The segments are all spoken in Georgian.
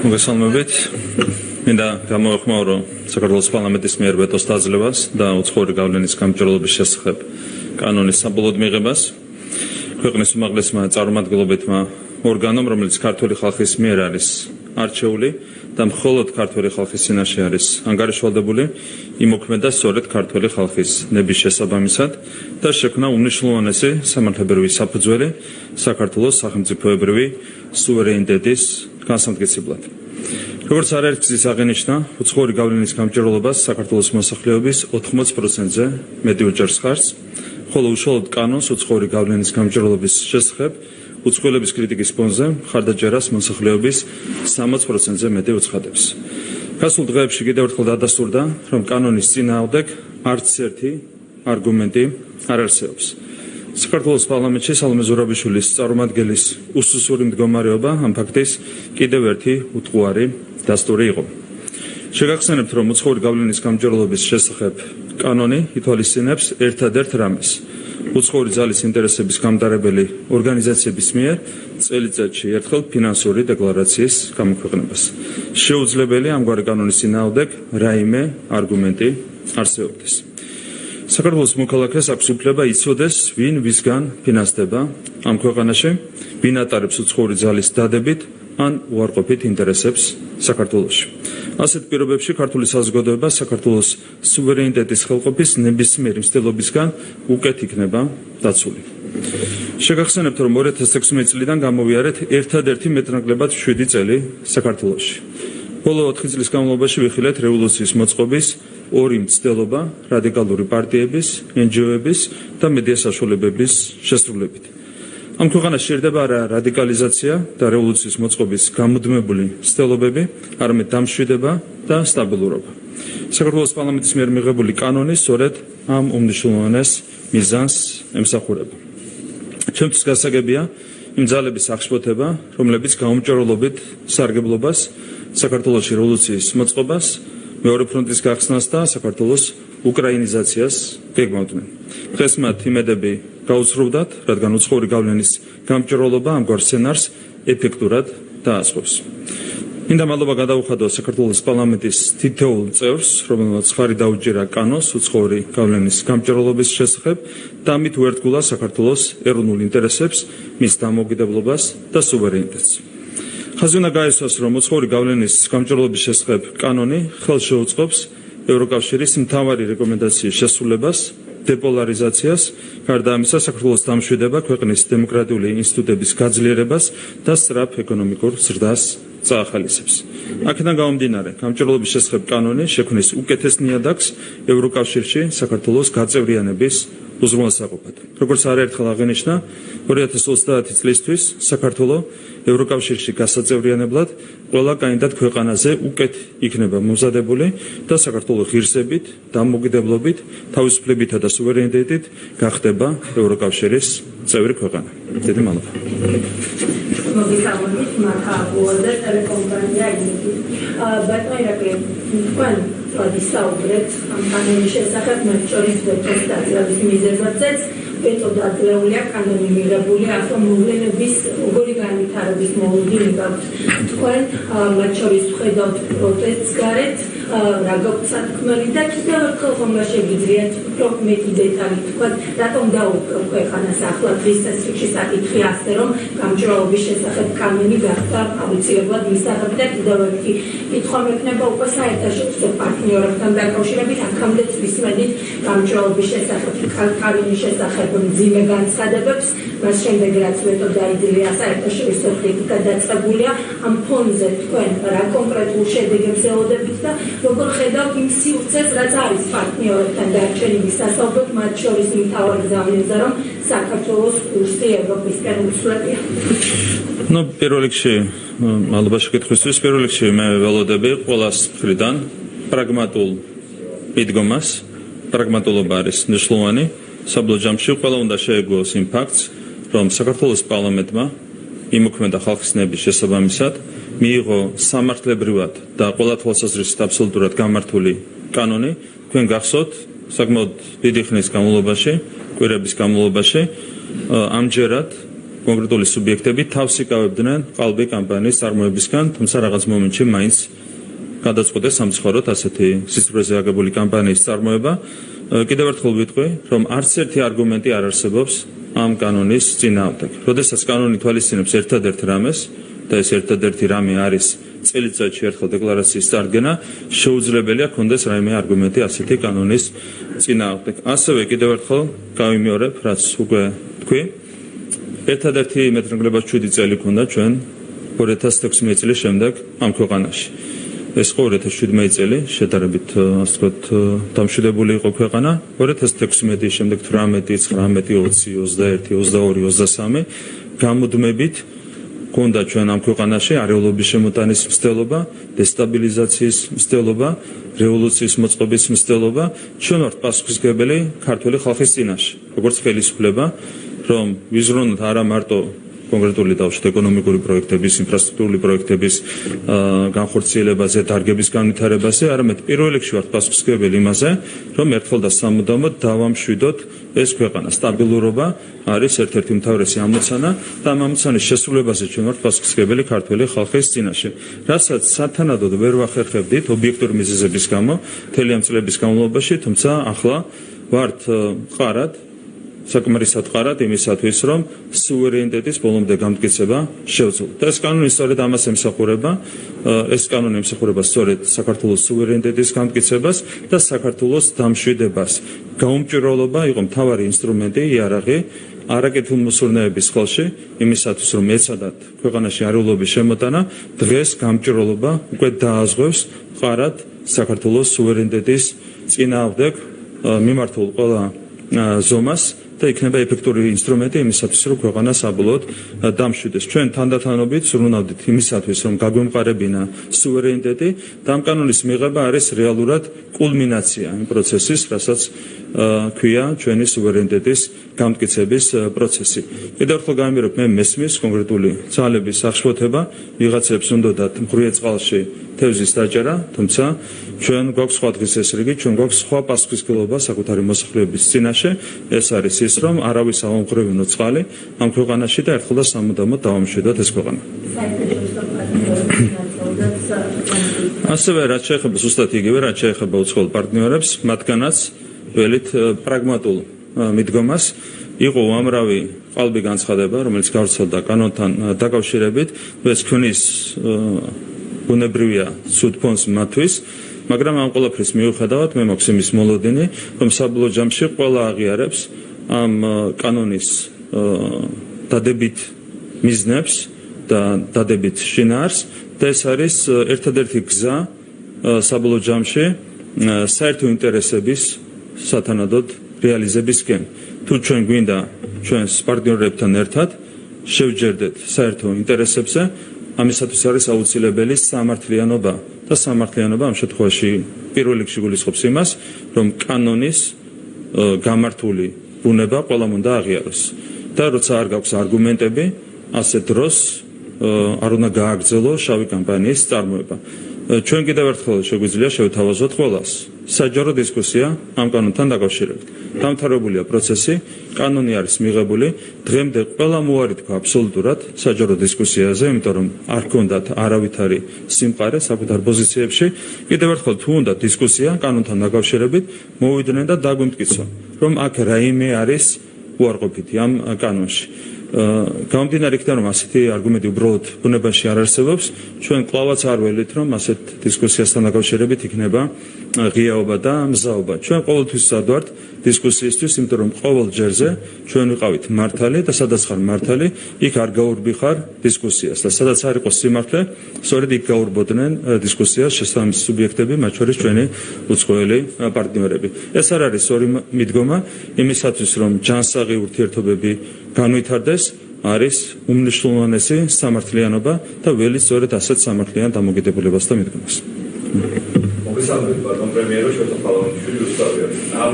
მოგესალმებით. მინდა გამოვეხმაურო საქართველოს პარლამენტის მიერ ვეტოს დაძლევას და უცხოური გავლენის გამჭვირვალობის შესახებ კანონის საბოლოოდ მიღებას. ქვეყნის უმაღლესმა წარმომადგენლობითმა ორგანომ, რომელიც ქართული ხალხის მიერ არის არჩეული და მხოლოდ ქართული ხალხის წინაშე არის ანგარიშვალდებული, იმოქმედა სწორედ ქართული ხალხის ნების შესაბამისად და შექმნა უმნიშვნელოვანესი სამართლებრივი საფუძველი საქართველოს სახელმწიფოებრივი სუვერენიტეტის განსამტკიცებლად. როგორც არაერთგზის აღინიშნა, უცხოური გავლენის გამჭვირვალობას საქართველოს მოსახლეობის 80%-ზე მეტი უჭერს ხარს, ხოლო უშუალოდ კანონს უცხოური გავლენის გამჭვირვალობის შესახებ უწყვილების კრიტიკის ფონზე მხარდაჭერას მოსახლეობის 60%-ზე მეტი უცხადებს. გასულ დღეებში კიდევ ერთხელ დადასტურდა, რომ კანონის წინააღმდეგ არც ერთი არგუმენტი არ არსებობს. საქართველოს პარლამენტში სალომე ზურაბიშვილის წარმომადგენლის უსუსური მდგომარეობა ამ ფაქტის კიდევ ერთი უტყუარი დასტური იყო. შეგახსენებთ, რომ უცხოური გავლენის გამჭვირვალობის შესახებ კანონი ითვალისწინებს ერთადერთ რამეს. უცხოური ძალის ინტერესების გამტარებელი ორგანიზაციების მიერ წელიწადში ერთხელ ფინანსური დეკლარაციის გამოქვეყნებას. შეუძლებელი ამგვარი კანონის წინააღმდეგ რაიმე არგუმენტი არსებობდეს. საქართველოს მოქალაქეს აქვს უფლება იცოდეს, ვინ ვისგან ფინანსდება ამ ქვეყანაში, ვინ ატარებს უცხოური ძალის დადებით ან უარყოფით ინტერესებს საქართველოში. ასეთ პირობებში ქართული საზოგადოება საქართველოს სუვერენიტეტის ხელყოფის ნებისმიერი მცდელობისგან უკეთ იქნება დაცული. შეგახსენებთ, რომ 2016 წლიდან გამოვიარეთ ერთადერთი მეტნაკლებად 7 წელი საქართველოში. ბოლო 4 წლის განმავლობაში ვიხილეთ რევოლუციის მოწყობის ორი მცდელობა რადიკალური პარტიების, NGO-ების და მედია საშუალებების შესრულებით. ამ ქვეყანაში შეიძლება არა რადიკალიზაცია და რევოლუციის მოწყობის გამუდმებული მცდელობები, არამედ დამშვიდება და სტაბილურობა. საქართველოს პარლამენტის მიერ მიღებული კანონი სწორედ ამ უმნიშვნელოვანეს მიზანს ემსახურება. ჩემთვის გასაგებია იმ ძალების აღშფოთება, რომლებიც გაუმჭვირვალობით სარგებლობას, საქართველოს რევოლუციის მოწყობას, მეორე ფრონტის გახსნას და საქართველოს უკრაინიზაციას გეგმავდნენ. დღეს მათ იმედები გაუცრუვდათ, რადგან უცხოური გავლენის გამჭვირვალობა ამგვარ სცენარს ეფექტურად დაასრულებს. მინდა მადლობა გადაუხადო საქართველოს პარლამენტის თითოეულ წევრს, რომელმაც ხარი დაუჭირა კანონს უცხოური გავლენის გამჭვირვალობის შესახებ და ამით უერთგულა საქართველოს ეროვნულ ინტერესებს, მის დამოუკიდებლობას და სუვერენიტეტს. ხაზი უნდა გაესვას, რომ უცხოური გავლენის გამჭვირვალობის შესახებ კანონი ხელს შეუწყობს ევროკავშირის მთავარი რეკომენდაციის შესრულებას, დეპოლარიზაციას, გარდა ამისა საქართველოს დამშვიდება ქვეყნის დემოკრატიული ინსტიტუტების გაძლიერებას და სწრაფ ეკონომიკურ ზრდას წაახალისებს. აქედან გამომდინარე, გამჭვირვალობის შესახებ კანონი შექმნის უკეთეს ნიადაგს ევროკავშირში საქართველოს გაწევრიანების უზრუნველსაყოფად. როგორც არაერთხელ აღინიშნა, 2030 წლისთვის საქართველო ევროკავშირში გასაწევრიანებლად ყველა კანდიდატ ქვეყანაზე უკეთ იქნება მომზადებული და საქართველო ღირსებით, დამოუკიდებლობით, თავისუფლებითა და სუვერენიტეტით გახდება ევროკავშირის წევრი ქვეყანა. დიდი მადლობა. მოგესალმებით, მაქაბუადა ტელეკომპანია ინიტი. ბატონო ირაკლი, თქვენ ვისაუბრეთ ამ კანონის შესახებ, მათ შორის ვეტოს დაძლევის მიზეზებზეც. ვეტო დაძლეულია, კანონი მიღებულია, ახლა მოვლენების როგორი განვითარების მოუდინი გაქვთ. თქვენ მათ შორის ვხედავთ პროტესტს გარეთ, რა გაქვთ სათქმელი და კიდევ ერთხელ ხომ შეგიძლიათ უფრო მეტი დეტალი თქვათ, რატომ დაუკვირ ქვეყანას ახლა დღის წესრიგში საკითხი ასე, რომ გამჭვირვალობის შესახებ კანონი გახდა აუცილებლად მისაღები და კიდევ ერთი კითხვა მექნება უკვე საერთაშორისო პარტნიორებთან დაკავშირებით, აქამდეც ვისმენით გამჭვირვალობის შესახებ კანონის შესახებ მძიმე განცხადებებს, მას შემდეგ რაც ვეტო დაიძლია საერთაშორისო კრიტიკა დაწყებულია, ამ ფონზე თქვენ რა კონკრეტულ შედეგებს ელოდებით და როგორ ხედავთ იმ სივრცეს, რაც არის პარტნიორებთან დარჩენების სასაუბროდ, მათ შორის მთავარი გზავნილზე, რომ საქართველოს კურსი ევროპისკენ უსვლებია. პირველ რიგში, მადლობა შეკითხვისთვის. პირველ რიგში მე ველოდები ყველას მხრიდან პრაგმატულ მიდგომას, პრაგმატულობა არის მნიშვნელოვანი. საბოლოო ჯამში ყველა უნდა შეეგუოს იმ ფაქტს, რომ საქართველოს პარლამენტმა იმოქმედა ხალხის ნების შესაბამისად მიიღო სამართლებრივად და ყველა თვალსაზრისით აბსოლუტურად გამართული კანონი. თქვენ გახსოვთ, საკმაოდ დიდი ხნის განმავლობაში, კვირების განმავლობაში ამჯერად კონკრეტული სუბიექტები თავს იკავებდნენ ყალბი კამპანიის წარმოებისგან, თუმცა რაღაც მომენტში მაინც გადაწყვეტეს სამწუხაროდ ასეთი სისწრაფეზე აგებული კამპანიის წარმოება. კიდევ ერთხელ ვიტყვი, რომ არც ერთი არგუმენტი არ არსებობს ამ კანონის წინააღმდეგ. როდესაც კანონი თვალისწინებს ერთადერთ რამეს და ეს ერთადერთი რამე არის წელიწადში ერთხელ დეკლარაციის წარდგენა, შეუძლებელია ქონდეს რაიმე არგუმენტი ასეთი კანონის წინააღმდეგ. ასევე კიდევ ერთხელ გავიმეორებ, რაც უკვე თქვი, ერთადერთი მეტნაკლებად 7 წელი ქონდა ჩვენ 2016 წლის შემდეგ ამ ქვეყანაში. ეს 2017 წელი შედარებით ასე ვთქვათ დამშვიდებული იყო ქვეყანა. 2016 შემდეგ 18, 19, 20, 21, 22, 23 გამუდმებით ქონდა ჩვენ ამ ქვეყანაში არეულობის შემოტანის მცდელობა, დესტაბილიზაციის მცდელობა, რევოლუციის მოწყობის მცდელობა. ჩვენ ვართ პასუხისმგებელი ქართული ხალხის წინაშე, როგორც ხელისუფლება, რომ ვიზრუნოთ არა მარტო კონკრეტული დავუშვათ ეკონომიკური პროექტების, ინფრასტრუქტურული პროექტების განხორციელებაზე, დარგების განვითარებაზე, არამედ პირველ რიგში ვართ პასუხისმგებელი იმაზე, რომ ერთხელ და სამუდამოდ დავამშვიდოთ ეს ქვეყანა. სტაბილურობა არის ერთ-ერთი უმთავრესი ამოცანა და ამ ამოცანის შესრულებაზე ჩვენ ვართ პასუხისმგებელი ქართული ხალხის წინაშე. რასაც სათანადოდ ვერ ვახერხებდით ობიექტური მიზეზების გამო, მთელი ამ წლების განმავლობაში, თუმცა ახლა ვართ მყარად საკმარისად ყარად იმისათვის, რომ სუვერენიტეტის ბოლომდე გამტკიცება შევძლოთ. და ეს კანონი სწორედ ამას ემსახურება, ეს კანონი ემსახურება სწორედ საქართველოს სუვერენიტეტის გამტკიცებას და საქართველოს დამშვიდებას. გაუმჭვირვალობა იყო მთავარი ინსტრუმენტი, იარაღი არაკეთილმოსურნეების ხელში, იმისათვის, რომ ეცადათ ქვეყანაში არეულობის შემოტანა, დღეს გამჭვირვალობა უკვე დააზღვევს ყარად საქართველოს სუვერენიტეტის წინააღმდეგ მიმართულ ყველა ზომას და იქნება ეფექტური ინსტრუმენტი იმისათვის, რომ ქვეყანა საბოლოოდ დამშვიდეს. ჩვენ თანდათანობით სურვნავდით იმისათვის, რომ გაგვემყარებინა სუვერენიტეტი და ამ კანონის მიღება არის რეალურად კულმინაცია იმ პროცესის, რასაც ქვია ჩვენი სუვერენიტეტის გამტკიცების პროცესი. კიდევ ერთხელ გამიმერებ, მე მესმის კონკრეტული ძალების აღშფოთება, ვიღაცებს უნდათ მღრიე წყალში თევზის დაჭერა, თუმცა ჩვენ გვაქვს სხვა დღის ეს რიგი, ჩვენ გვაქვს სხვა პასუხისმგებლობა საკუთარი მოსახლეობის წინაშე. ეს არის ის, რომ არავის ავამღრევინოთ წყალი ამ ქვეყანაში და ერთხელ და სამუდამოდ დავამშვიდოთ ეს ქვეყანა. ასევე რაც შეეხება ზუსტად იგივე, რაც შეეხება უცხოელ პარტნიორებს, მათგანაც ველით პრაგმატულ მიდგომას იყო უამრავი ყალბი განცხადება, რომელიც გავრცელდა კანონთან დაკავშირებით, ეს ქნის ბუნებრივია სუდ ფონს მათთვის, მაგრამ ამ ყველაფრის მიუხედავად მე მაქვს იმის მოლოდინი, რომ საბოლოო ჯამში ყველა აღიარებს ამ კანონის დადებით მიზნებს და დადებით შინაარს და ეს არის ერთადერთი გზა საბოლოო ჯამში საერთო ინტერესების სათანადოდ რეალიზებისკენ. თუ ჩვენ გვინდა ჩვენს პარტნიორებთან ერთად შევჯერდეთ საერთო ინტერესებზე, ამისათვის არის აუცილებელი სამართლიანობა და სამართლიანობა ამ შემთხვევაში პირველ რიგში გულისხმობს იმას, რომ კანონის გამართული ბუნება ყველამ უნდა აღიაროს და როცა არ გაქვს არგუმენტები, ასე დროს არ უნდა გააგრძელო შავი კამპანიის წარმოება. ჩვენ კიდევ ერთხელ შეგვიძლია შევთავაზოთ ყველას საჯარო დისკუსია ამ კანონთან დაკავშირებით. დამთავრებულია პროცესი, კანონი არის მიღებული, დღემდე ყველა მოარი თქვა აბსოლუტურად საჯარო დისკუსიაზე, იმიტომ რომ არ გქონდათ არავითარი სიმყარე საკუთარ პოზიციებში. კიდევ ერთხელ თუ უნდა დისკუსია კანონთან დაკავშირებით, მოვიდნენ და დაგვიმტკიცო, რომ აქ რაიმე არის უარყოფითი ამ კანონში. გამომდინარე იქიდან, რომ ასეთი არგუმენტი უბრალოდ ბუნებაში არ არსებობს, ჩვენ კლავაც არ ველით, რომ ასეთ დისკუსიასთან დაკავშირებით იქნება ღიაობა და მზაობა. ჩვენ ყოველთვის სად ვართ დისკუსიისთვის, იმიტომ რომ ყოველ ჯერზე ჩვენ ვიყავით მართალი და სადაც ხარ მართალი, იქ არ გაურბიხარ დისკუსიას და სადაც არ იყოს სიმართლე, სწორედ იქ გაურბოდნენ დისკუსიას შესაბამისი სუბიექტები, მათ შორის ჩვენი უცხოელი პარტნიორები. ეს არ არის ორი მიდგომა იმისათვის, რომ ჯანსაღი ურთიერთობები განვითარდეს, არის უმნიშვნელოვანესი სამართლიანობა და ველი სწორედ ასეთ სამართლიან დამოკიდებულებას და მიდგომას. მოგესალმებით, ბატონ პრემიერო, შოთა პალავანიშვილი უსწავლია. ამ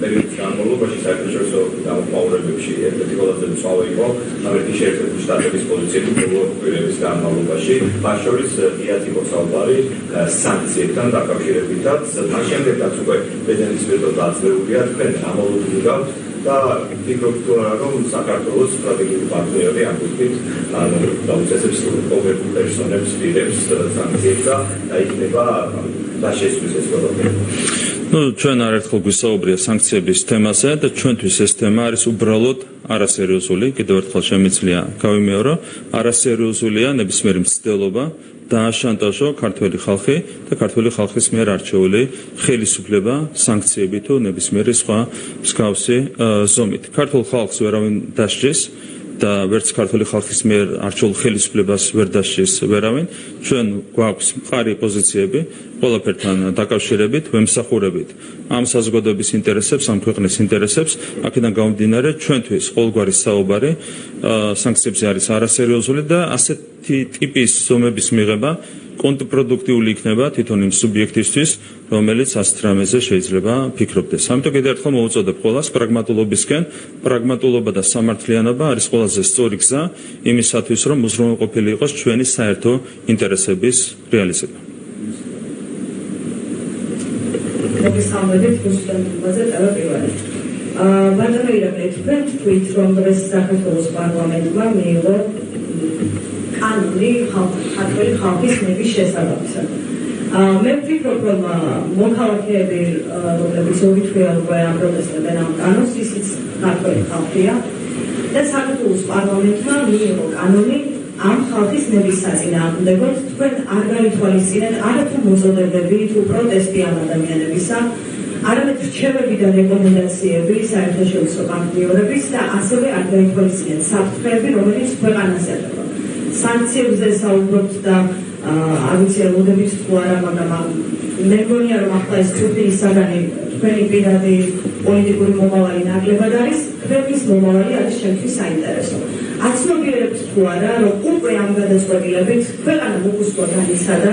პერიოდის განმავლობაში საერთაშორისო დამოკიდებულებებში ერთ-ერთი ყველაზე მწვავე იყო ამერიკის შეერთებული შტატების პოზიციები ბოლო კვირების განმავლობაში, მათ შორის ღიად იყო საუბარი სანქციებთან დაკავშირებითაც. მან შემდეგაც უკვე პრეზიდენტის ვეტო დაძლეულია, თქვენ ამოლოდინებთ და ფიქრობთ თუ არა რომ საქართველოს სტრატეგიული პარტნიორი ამ კუთხით დაუწესებს კონკრეტულ პერსონებს, ლიდერებს სანქციებს და იქნება დაშესვის ეს პროდუქტი. ჩვენ არერთხელ გვისაუბრია სანქციების თემაზე და ჩვენთვის ეს თემა არის უბრალოდ არასერიოზული. კიდევ ერთხელ შემიძლია გავიმეორო, არასერიოზულია ნებისმიერი მცდელობა დააშანტაჟო ქართველი ხალხი და ქართველი ხალხის მიერ არჩეული ხელისუფლება სანქციებით თუ ნებისმიერი სხვა მსგავსი ზომით. ქართულ ხალხს ვერავინ დასჯის და ვერც ქართული ხალხის მიერ არჩეულ ხელისუფლებას ვერ დასჯის ვერავინ. ჩვენ გვაქვს მყარი პოზიციები ყველაფერთან დაკავშირებით, ვემსახურებით ამ საზოგადოების ინტერესებს, ამ ქვეყნის ინტერესებს. აქედან გამომდინარე, ჩვენთვის ყოველგვარი საუბარი სანქციებზე არის არასერიოზული და ასეთი ტიპის ზომების მიღება კონტრპროდუქტიული იქნება თვითონ იმ სუბიექტისთვის, რომელიც ასეთ რამეზე შეიძლება ფიქრობდეს. ამიტომ კიდევ ერთხელ მოვუწოდებ ყველას პრაგმატულობისკენ. პრაგმატულობა და სამართლიანობა არის ყველაზე სწორი გზა იმისათვის, რომ უზრუნველყოფილი იყოს ჩვენი საერთო ინტერესების რეალიზება. მოგესალმებით რუსეთაზე ტელევიზიაზე. ბატონო ირაკლი, თქვენ თქვით, რომ დღეს საქართველოს პარლამენტმა მიიღო კანონი ქართველი ხალხის ნების შესაბამისად. მე ვფიქრობ, რომ მოქალაქეები, რომლებიც ურთიერთობა ამ პროტესტებენ ამ კანონს, ისიც ქართველი ხალხია და საქართველოს პარლამენტმა მიიღო კანონი ამ ხალხის ნების საწინააღმდეგოდ. თქვენ არ გაითვალისწინეთ არათუ მოწოდებები თუ პროტესტი ამ ადამიანებისა, არამედ რჩევები და რეკომენდაციები საერთაშორისო პარტნიორების და ასევე არ გაითვალისწინეთ საფრთხეები, რომელიც ქვეყანას ეხება. სანქციებზე საუბრობთ და არ ვიცი რა მოდებით თუ არა, მაგრამ მე მგონია რომ ახლა ეს ცუდი საგანი თქვენი პირადი პოლიტიკური მომავალი ნაკლებად არის, ქვეყნის მომავალი არის ჩემთვის საინტერესო. აცნობიერებთ თუ არა, რომ უკვე ამ გადაწყვეტილებით ქვეყანა მოგუსვა განიცადა,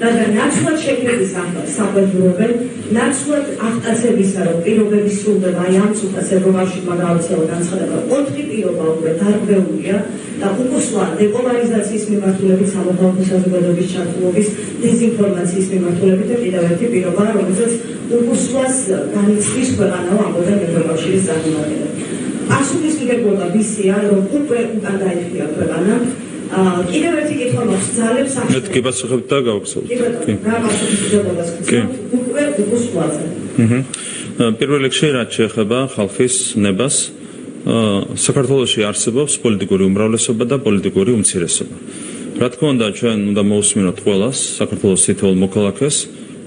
რადგან ნაცვლად შექმნების საყვედურობენ, ნაცვლად აღტაცებისა, რომ პირობები სრულდება აი ამ წუთას ევროკავშირმა გააუცილა განცხადება, 4 პირობა უკვე დარღვეულია და უკუსვა დეპოლარიზაციის მიმართულებით, სამოქალაქო საზოგადოების ჩართულობის, დეზინფორმაციის მიმართულებით და კიდევ ერთი პირობაა, რომელზეც უკუსვას განიცდის ქვეყანაო ამბობდა ევროკავშირის წარმომადგენელი. პასუხისმგებლობა ვისია, რომ უკვე უკან დაიხია ქვეყანა. კიდევ ერთი კითხვა მაქვს ძალებს მე გიპასუხებ და გავაგზავნებ. რა პასუხისმგებლობას გქონდათ უკვე უკუსვაზე? პირველ რიგში რაც შეეხება ხალხის ნებას, საქართველოში არსებობს პოლიტიკური უმრავლესობა და პოლიტიკური უმცირესობა. რა თქმა უნდა, ჩვენ უნდა მოусმინოთ ყველას, საქართველოს თითოეულ მოქალაქეს,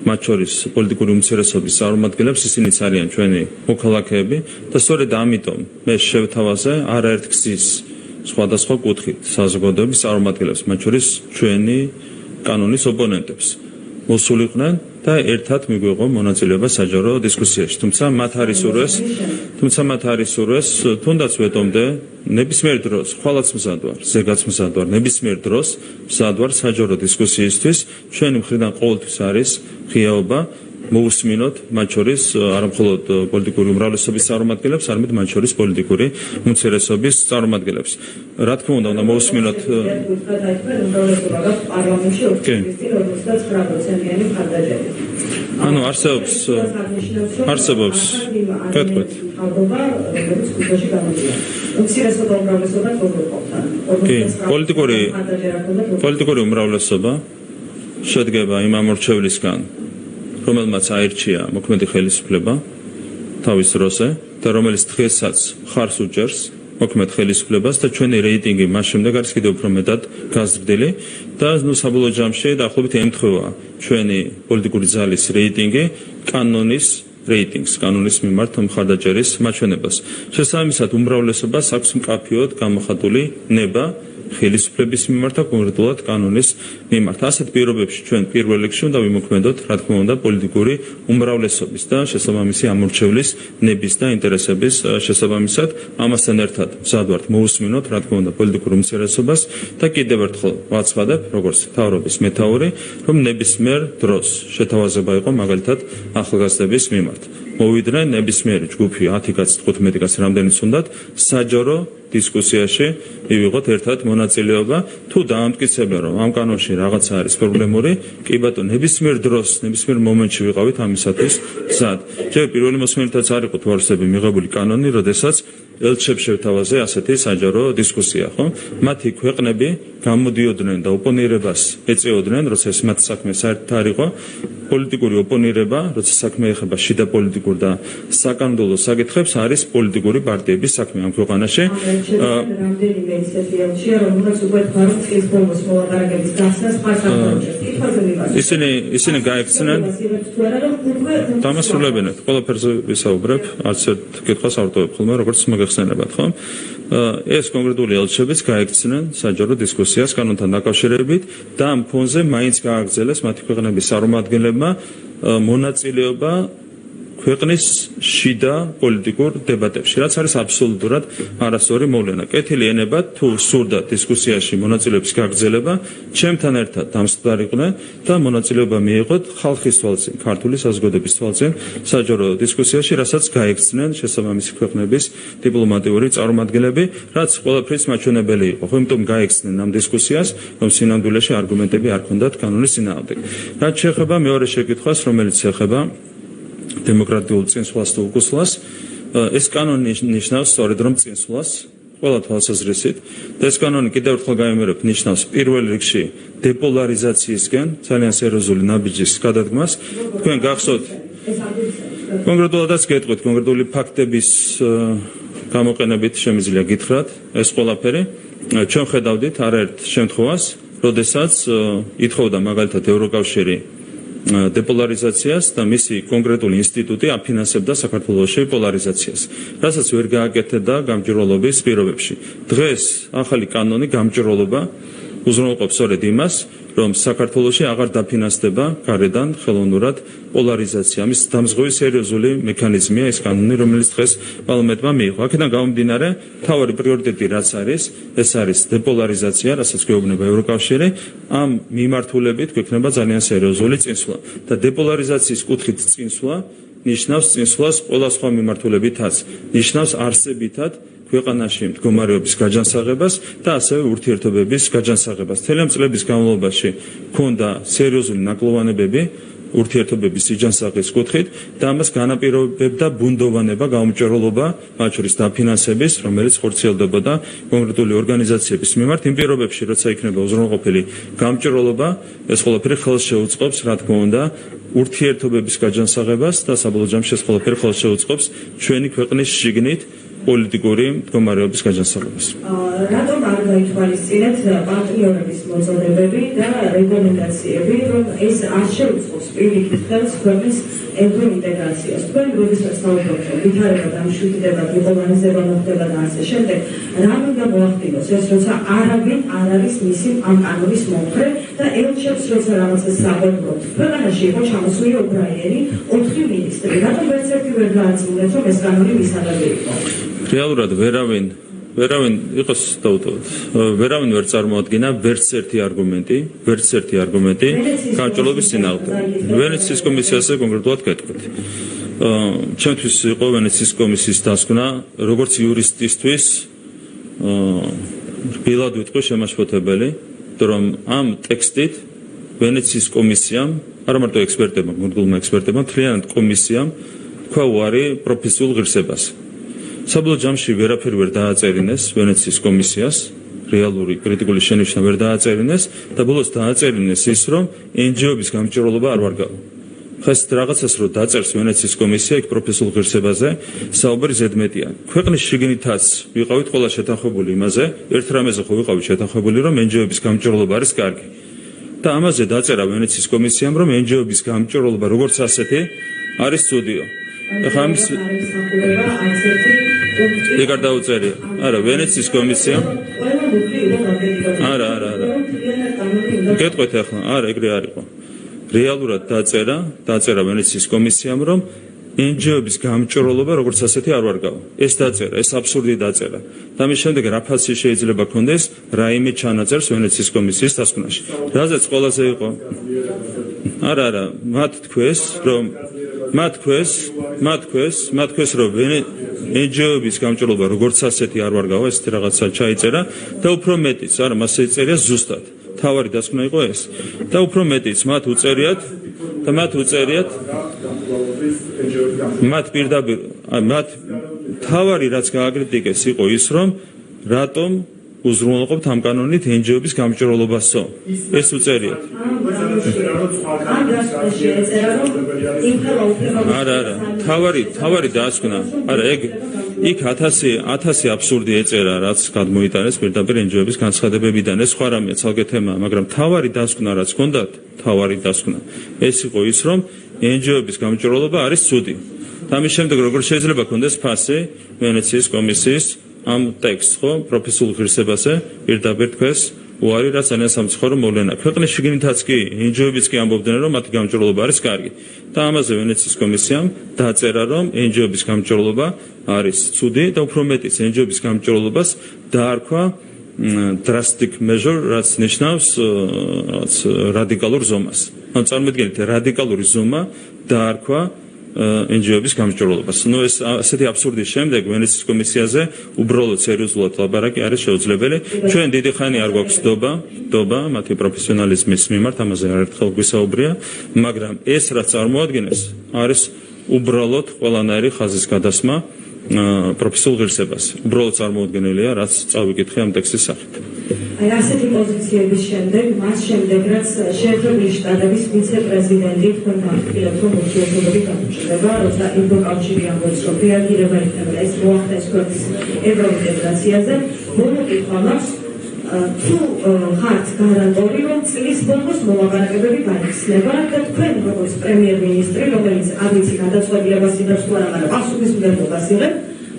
მათ შორის პოლიტიკური უმცირესობის წარმომადგენლებს, ისინიც არიან ჩვენი მოქალაქეები და სწორედ ამიტომ მე შევთავაზე არაერთ გზის სხვადასხვა კუთხით საზოგადოების წარმომადგენლებს, მათ შორის ჩვენი კანონის ოპონენტებს მოსულიყვნენ და ერთად მიგვიღო მონაწილეობა საჯარო დისკუსიაში. თუმცა მათ არის სურვეს, თუნდაც ვეტომდე, ნებისმიერ დროს, ხვალაც მზად ვარ, ზეგაც მზად ვარ, ნებისმიერ დროს მზად ვარ საჯარო დისკუსიისთვის. ჩვენი მხრიდან ყოველთვის არის ღიაობა მოусმინოთ მათ შორის არა მხოლოდ პოლიტიკური უმრავლესობის წარმომადგენლებს, არამედ მათ შორის პოლიტიკური უმცირესობის წარმომადგენლებს. რა თქმა უნდა, უნდა მოусმინოთ ანუ არსებობს კეთქვით. პოლიტიკური უმრავლესობა შედგება იმ ამორჩევლისგან, რომელმაც აირჩია მოქმედი ხელისუფლება თავის დროზე და რომელიც დღესაც ხარს უჭერს მოქმედ ხელისუფლებას და ჩვენი რეიტინგი მას შემდეგ არის კიდევ უფრო მეტად გაზრდილი და საბოლოო ჯამში დაახლოებით ემთხვევა ჩვენი პოლიტიკური ძალის რეიტინგი კანონის რეიტინგს, კანონის მიმართ მხარდაჭერის მაჩვენებას. შესაბამისად, უმრავლესობას აქვს მკაფიოდ გამოხატული ნება ხელისუფლების მიმართ და კონკრეტულად კანონის მიმართ. ასეთ პირობებში ჩვენ პირველ რიგში უნდა ვიმოქმედოთ, რა თქმა უნდა, პოლიტიკური უმრავლესობის და შესაბამისი ამორჩევლის ნების და ინტერესების შესაბამისად. ამასთან ერთად მზად ვართ მოусმინოთ, რა თქმა უნდა, პოლიტიკურ უმცირესობას და კიდევ ერთხელ ვაცხადებ, როგორც მთავრობის მეთაური, რომ ნებისმიერ დროს შეთავაზება იყო მაგალითად ახალგაზრდების მიმართ. მოვიდნენ ნებისმიერი ჯგუფი 10 კაც, 15 კაც, რამდენიც უნდათ, საჯარო დისკუსიაში მივიღოთ ერთად მონაწილეობა. თუ დაამტკიცებენ, რომ ამ კანონში რაღაცა არის პრობლემური, კი ბატონო, ნებისმიერ დროს, ნებისმიერ მომენტში ვიყავით ამისათვის მზად. ჯერ პირველი მოსმენითაც არ იყო თვალსები მიღებული კანონი, როდესაც ელჩებს შევთავაზე ასეთი საჯარო დისკუსია, ხო? მათი ქვეყნები გამოდიოდნენ და ოპონირებას ეწეოდნენ, როცა ეს მათ საქმე საერთოდ არ იყო. პოლიტიკური ოპონირება, როცა საქმე ეხება შიდა პოლიტიკურ და საკანონმდებლო საკითხებს, არის პოლიტიკური პარტიების საქმე ამ ქვეყანაში. რამდენიმე ისეთი ელჩია, რომელსაც უკვე თქვენ წლის ბოლოს მოლაპარაკების გასცემას ხარჯავს. კითხვაზე მივაწერთ. ისინი გაექცნენ დამასრულებენად ყველაფერზე ვისაუბრებ, არც ერთ კითხვას არ ვტოვებ ხოლმე, როგორც მოგეხსენებათ, ხო? ეს კონკრეტული ელჩებიც გაექცნენ საჯარო დისკუსიას კანონთან დაკავშირებით და ამ ფონზე მაინც გააგრძელეს მათი ქვეყნების წარმომადგენლებმა მონაწილეობა ქვეყნის შიდა პოლიტიკურ დებატებში, რაც არის აბსოლუტურად არასწორი მოვლენა. კეთილი ენება თუ სურდა დისკუსიაში მონაწილეობის გაგრძელება, ჩემთან ერთად დამსწრდარიყვნენ და მონაწილეობა მიიღოთ ხალხის თვალწინ, ქართული საზოგადოების თვალწინ საჯარო დისკუსიაში, რასაც გაექცნენ შესაბამისი ქვეყნების დიპლომატიური წარმომადგენლები, რაც ყველაფრის მაჩვენებელი იყო. ხო, იმიტომ გაექცნენ ამ დისკუსიას, რომ სინამდვილეში არგუმენტები არ ჰქონდათ კანონის წინააღმდეგ. რაც შეეხება მეორე შეკითხვას, რომელიც ეხება დემოკრატიულ წინსვლას თუ უკუსლას, ეს კანონი ნიშნავს სწორედ რომ წინსვლას ყველა თვალსაზრისით და ეს კანონი კიდევ ერთხელ გამიმერებ ნიშნავს პირველ რიგში დეპოლარიზაციისკენ ძალიან სერიოზული ნაბიჯის გადადგმას. თქვენ გახსოვთ კონკრეტულადაც გეტყვით კონკრეტული ფაქტების გამოყენებით შემიძლია გითხრათ ეს ყველაფერი. ჩვენ ხედავდით არაერთ შემთხვევას, როდესაც ითხოვდა მაგალითად ევროკავშირი დეპოლარიზაციას და მისი კონკრეტული ინსტიტუტი აფინანსებდა საქართველოში პოლარიზაციას, რასაც ვერ გააკეთებდა გამჭვირვალობის პირობებში. დღეს ახალი კანონი გამჭვირვალობა უზრუნველყოფს სწორედ იმას, რომ საქართველოში აღარ დაფინანსდება გარედან ხელოვნურად პოლარიზაცია. ამის დამზღვევი სერიოზული მექანიზმია ეს კანონი, რომელიც დღეს პარლამენტმა მიიღო. აქედან გამომდინარე, მთავარი პრიორიტეტი რაც არის, ეს არის დეპოლარიზაცია, რასაც გვეუბნება ევროკავშირი. ამ მიმართულებით გვექნება ძალიან სერიოზული წინსვლა და დეპოლარიზაციის კუთხით წინსვლა ნიშნავს წინსვლას ყველა სხვა მიმართულებითაც, ნიშნავს არსებითად ქვეყანაში მდგომარეობის გაჯანსაღებას და ასევე ურთიერთობების გაჯანსაღებას. მთელი ამ წლების განმავლობაში ჰქონდა სერიოზული ნაკლოვანებები ურთიერთობების სიჯანსაღის კუთხით და ამას განაპირობებდა ბუნდოვანება, გაუმჭვირვალობა, მათ შორის დაფინანსების, რომელიც ხორციელდებოდა კონკრეტული ორგანიზაციების მიმართ. იმ პირობებში, როცა იქნება უზრუნველყოფილი გამჭვირვალობა, ეს ყველაფერი ხელს შეუწყობს, რა თქმა უნდა, ურთიერთობების გაჯანსაღებას და საბოლოო ჯამში ეს ყველაფერი ხელს შეუწყობს ჩვენი ქვეყნის შიგნით პოლიტიკური მდგომარეობის გაჯანსაღებას. რატომ არ გაითვალისწინეთ პარტნიორების მოწოდებები და რეკომენდაციები, რომ ეს არ შეუწყობს პირიქით ხელს ქვეყნის ევროინტეგრაციას? თქვენ როდესაც საუბრობთ, რომ ვითარება დამშვიდდება, დიპლომატიზება მოხდება და ასე შემდეგ, რა უნდა მოახდინოს ეს, როცა არავინ არ არის მისი ამ კანონის მომხრე და ელჩებს როცა რაღაცას საუბრობთ. ქვეყანაში იყო ჩამოსული უკრაინელი 4 მინისტრი. რატომ ვერც ერთი ვერ გააცნუეთ, რომ ეს კანონი მისაღები იყო? რეალურად ვერავინ იყოს დაუთოვოთ. ვერავინ ვერ წარმოადგინა ვერც ერთი არგუმენტი გამჭვირვალობის წინააღმდეგ. ვენეციის კომისიაზე კონკრეტულად გეტყვით. ჩემთვის იყო ვენეციის კომისიის დასკვნა, როგორც იურისტისთვის რბილად ვიტყვი შემაშფოთებელი, რომ ამ ტექსტით ვენეციის კომისიამ, არა მარტო ექსპერტებმა, კონკრეტულმა ექსპერტებმა, მთლიანად კომისიამ თქვა უარი პროფესიულ ღირსებას. საბოლოო ჯამში ვერაფერი ვერ დააწერინეს ვენეციის კომისიას, რეალური კრიტიკული შენიშვნა ვერ დააწერინეს და ბოლოს დააწერინეს ის, რომ NGO-ების გამჭვირვალობა არ ვარგავ. ხეს რაღაცას რო დაწერს ვენეციის კომისია იქ პროფესიულ ღირსებაზე, საუბარი ზედმეტია. ქვეყნის შიგნითაც ვიყავით ყველა შეთანხმებული იმაზე, ერთ რამეზე ხო ვიყავით შეთანხმებული, რომ NGO-ების გამჭვირვალობა არის კარგი. და ამაზე დაწერა ვენეციის კომისიამ, რომ NGO-ების გამჭვირვალობა როგორც ასეთი არის ცუდიო. ეხლა ამის ეგ არ დაუწერია. არა, ვენეციის კომისიამ არა. გეტყვით ახლა, არა, ეგრე არ იყო. რეალურად დაწერა ვენეციის კომისიამ, რომ NGO-ების გამჭვირვალობა როგორც ასეთი არ ვარგავა. ეს დაწერა, ეს აბსურდი დაწერა. და მის შემდეგ რა ფასი შეიძლება ქონდეს რაიმე ჩანაწერს ვენეციის კომისიის დასკვნაში. რაზეც ყველაზე იყო. მათ თქვეს, რომ NGO-ების გამჭირვალობა როგორც ასეთი არ ვარ გავა, ესეთი რაღაცა ჩაიწერა და უფრო მეტიც, არა, მასე წერია ზუსტად. თავარი დასკვნა იყო ეს. და უფრო მეტიც მათ უწერიათ მათ პირდაპირ მათ თავარი რაც გააკრიტიკეს იყო ის, რომ რატომ უზრუნველყოფთ ამ კანონით NGO-ების გამჭირვალობასო. ეს უწერიათ. არა, თავარი დასკვნა. არა, იქ 1000 აბსურდი ეწერა, რაც გადმოიტანეს პირდაპირ NGO-ების განცხადებებიდან. ეს სხვა რამეა, ცალკე თემაა, მაგრამ თავარი დასკვნა რაც ჰქონდათ, ეს იყო ის, რომ NGO-ების გამჭირვალობა არის ცუდი. ამის შემდეგ როგორ შეიძლება ქონდეს ფასი ვენეციის კომისიის ამ ტექსტს, ხო, პროფესიულ ღირსებაზე პირდაპირ თქვეს უარი, რაც ძალიან სამწუხარო მოვლენა. ქვეყნის შიგნითაც კი NGO-ებიც კი ამბობდნენ, რომ მათი გამჭირვალობა არის კარგი. და ამაზე ვენეციის კომისიამ დაწერა, რომ NGO-ების გამჭირვალობა არის ცუდი და უფრო მეტიც NGO-ების გამჭირვალობას დაარქვა drastic measure, რაც ნიშნავს რაც რადიკალურ ზომას. ანუ წარმოიდგინეთ, რადიკალური ზომა დაარქვა NGO-ების გამჭირვალობას. ნუ ეს ასეთი აბსურდის შემდეგ ვენეციის კომისიაზე უბრალოდ სერიოზულად ლაპარაკი არის შეუძლებელი. ჩვენ დიდი ხანი არ გვაქვს დობა მათი პროფესიონალიზმის მიმართ, ამაზე არერთხელ გვისაუბრია, მაგრამ ეს რაც წარმოადგენს არის უბრალოდ ყველანაირი ხაზის გადასმა პროფესიულ ღირსებას. უბრალოდ წარმოუდგენელია, რაც წავიკითხე ამ ტექსტის სახით. აი ასეთი პოზიციების შემდეგ, მას შემდეგ, რაც შეერთებული შტატების ვიცე-პრეზიდენტი თქვენ განხილეთ, რომ ურთიერთობები გამოჩნდება, როცა ევროკავშირი ამბობს, რომ რეაგირება იქნება ეს მოახდენს ქვეყნის ევროინტეგრაციაზე, მომოკითხვა მაქვს, თუ ხართ გარანტორი, რომ წლის ბოლოს მოლაპარაკებები გაიხსნება და თქვენ როგორც პრემიერ-მინისტრი, რომელიც არ ვიცი გადაწყვეტილებას იღებს თუ არა, მაგრამ პასუხისმგებლობას იღებს,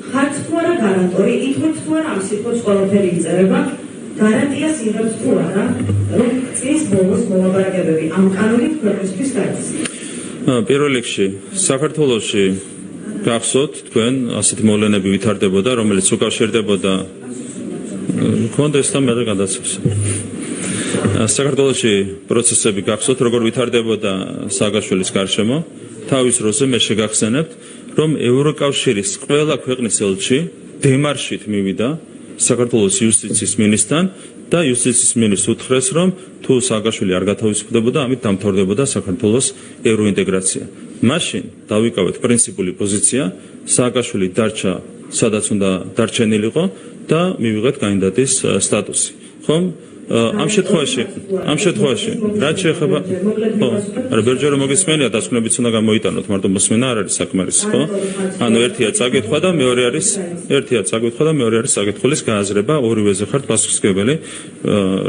ხართ თუ არა გარანტორი, ითქვით თუ არა ამ სიტყვებს ყველაფერი იწერება, გარანტიას იღებს თუ არა, რომ წლის ბოლოს მოლაპარაკებები ამ კანონით ქვეყნისთვის გაიხსნება. პირველ რიგში საქართველოში გახსოვთ თქვენ ასეთი მოვლენები ვითარდებოდა, რომელიც უკავშირდებოდა კონტესტთან მე გადაცემს. საქართველოში პროცესები გახსოვთ, როგორ ვითარდებოდა სააგაშვილის გარშემო. თავის დროზე მე შეგახსენებთ, რომ ევროკავშირის ყველა ქვეყნის ელჩი დემარშით მივიდა საქართველოს იუსტიციის მინისტრთან და იუსტიციის მინისტრს უთხრეს, რომ თუ სააგაშვილი არ გათავისუფლებოდა, ამით დამთავრდებოდა საქართველოს ევროინტეგრაცია. მაშინ დავიკავეთ პრინციპული პოზიცია, სააგაშვილი დარჩა სადაც უნდა დარჩენილიყო და მივიღეთ კანდიდატის სტატუსი. ხომ? ამ შემთხვევაში რაც შეეხება არა ბერჯერო მოგესმენია დასკვნებიც უნდა გამოიტანოთ, მარტო მოსმენა არ არის საკმარისი, ხო? ანუ ერთია წაკითხვა და მეორე არის საკითხulis გააზრება, ორივეზე ხართ პასუხისმგებელი,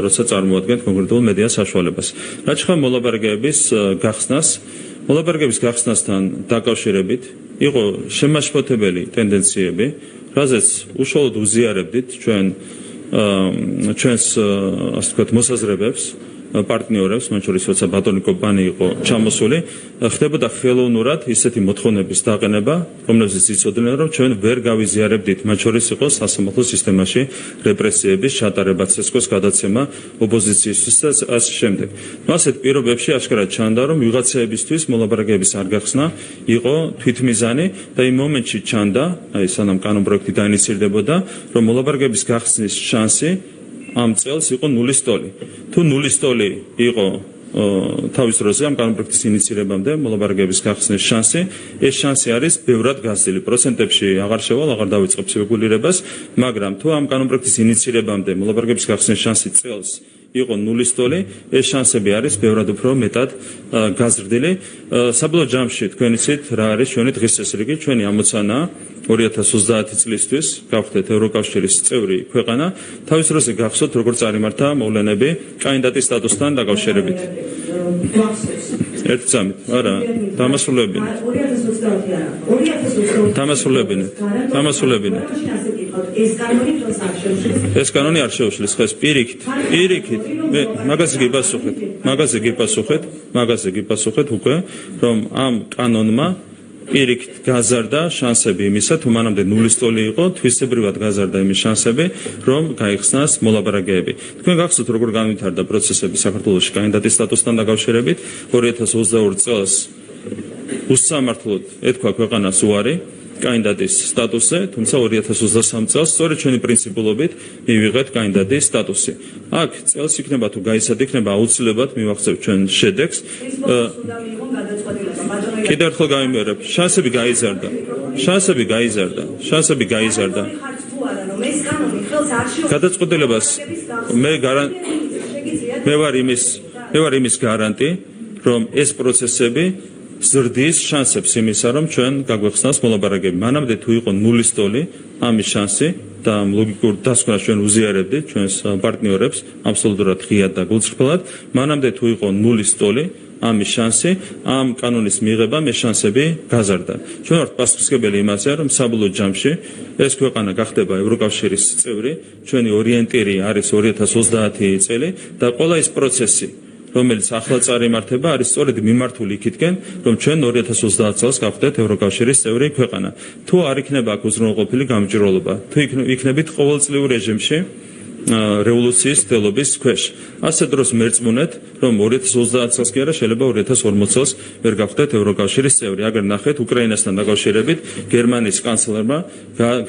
როცა წარმოადგენთ კონკრეტულ მედია საშუალებას. რაც შეეხება მოლაპარაკების გახსნასთან დაკავშირებით იყო შემაშფოთებელი ტენდენციები, რაზეც უშუალოდ უზიარებდით ჩვენს ასე ვთქვათ მოსაზრებებს პარტნიორებს, მათ შორის როცა ბატონი კოპანი იყო ჩამოსული, ხდებოდა ხელოვნურად ისეთი მოთხოვნების დაყენება, რომლებზეც იცოდნენ, რომ ჩვენ ვერ გავიზიარებდით, მათ შორის იყო სასამართლო სისტემაში რეპრესიების ჩატარება, ცესკოს გადაცემა ოპოზიციისთვის და ასე შემდეგ. ასეთ პირობებში აშკარად ჩანდა, რომ ვიღაცაებისთვის მოლაპარაკებების არ გახსნა იყო თვითმიზანი და იმ მომენტში ჩანდა, აი სანამ კანონპროექტი დაინიცირდებოდა, რომ მოლაპარაკების გახსნის შანსი ამ წელს იყო ნულის ტოლი. თუ ნულის ტოლი იყო თავის დროზე ამ კანონპროექტის ინიცირებამდე მოლაპარაკების გახსნის შანსი, ეს შანსი არის ბევრად გაზრდილი. პროცენტებში აღარ შევალ, აღარ დავიწყებ სპეკულირებას, მაგრამ თუ ამ კანონპროექტის ინიცირებამდე მოლაპარაკების გახსნის შანსი წელს იყო ნულის ტოლი, ეს შანსები არის ბევრად უფრო მეტად გაზრდილი. საბოლოო ჯამში თქვენ იცით რა არის ჩვენი დღის წესრიგი, ჩვენი ამოცანაა 2030 წლისთვის გავხდეთ ევროკავშირის წევრი ქვეყანა, თავის დროზე გახსოვთ როგორ წარიმართა მოვლენები კანდიდატის სტატუსთან დაკავშირებით. ერთ წამით, არა, დამასრულებინეთ. ეს კანონი არ შეუშლის ხეს პირიქით, მაგაზე გიპასუხეთ უკვე, რომ ამ კანონმა პირიქით გაზარდა შანსები იმისა, თუ მანამდე ნულის ტოლი იყო, თვისებრივად გაზარდა იმის შანსები, რომ გაიხსნას მოლაპარაკებები. თქვენ გახსოვთ როგორ განვითარდა პროცესები საქართველოში კანდიდატის სტატუსთან დაკავშირებით, 2022 წელს უსამართლოდ ეთქვა ქვეყანას უარი კანდიდატის სტატუსზე, თუმცა 2023 წელს სწორედ ჩვენი პრინციპულობით მივიღეთ კანდიდატის სტატუსი. აქ წელს იქნება თუ გაიცად იქნება აუცილებლად მივახცევთ ჩვენ შედეგს. კიდევ ერთხელ გავიმეორებ, შანსები გაიზარდა. გადაწყვეტილებას მე ვარ იმის გარანტი, რომ ეს პროცესები ზრდის შანსებს იმისა, რომ ჩვენ გაგვეხსნას მოლაპარაკები. მანამდე თუ იყო ნულის ტოლი, ამის შანსი და ლოგიკურ დასკვნას ჩვენ უზიარებდით ჩვენს პარტნიორებს აბსოლუტურად ღიად და გულწრფელად. მანამდე თუ იყო ნულის ტოლი, ამის შანსი, ამ კანონის მიღება მე შანსები გაზარდა. ჩვენ ვართ პასუხისმგებელი იმაზე, რომ საბოლოო ჯამში ეს ქვეყანა გახდება ევროკავშირის წევრი, ჩვენი ორიენტირი არის 2030 წელი და ყველა ის პროცესი რომელიც ახლა წარიმართება არის სწორედ მიმართული იქითკენ, რომ ჩვენ 2030 წელს გავხდეთ ევროკავშირის წევრი ქვეყანა. თუ არ იქნება აქ უზრუნველყოფილი გამჭვირვალობა, თუ იქნებით ყოველწლიურ რეჟიმში რევოლუციის მცდელობის ქვეშ. ასე დროს მერწმუნეთ, რომ 2030 წელს კი არა, შეიძლება 2040 წელს ვერ გავხდეთ ევროკავშირის წევრი. აგერ ნახეთ, უკრაინასთან დაკავშირებით გერმანიის კანცლერმა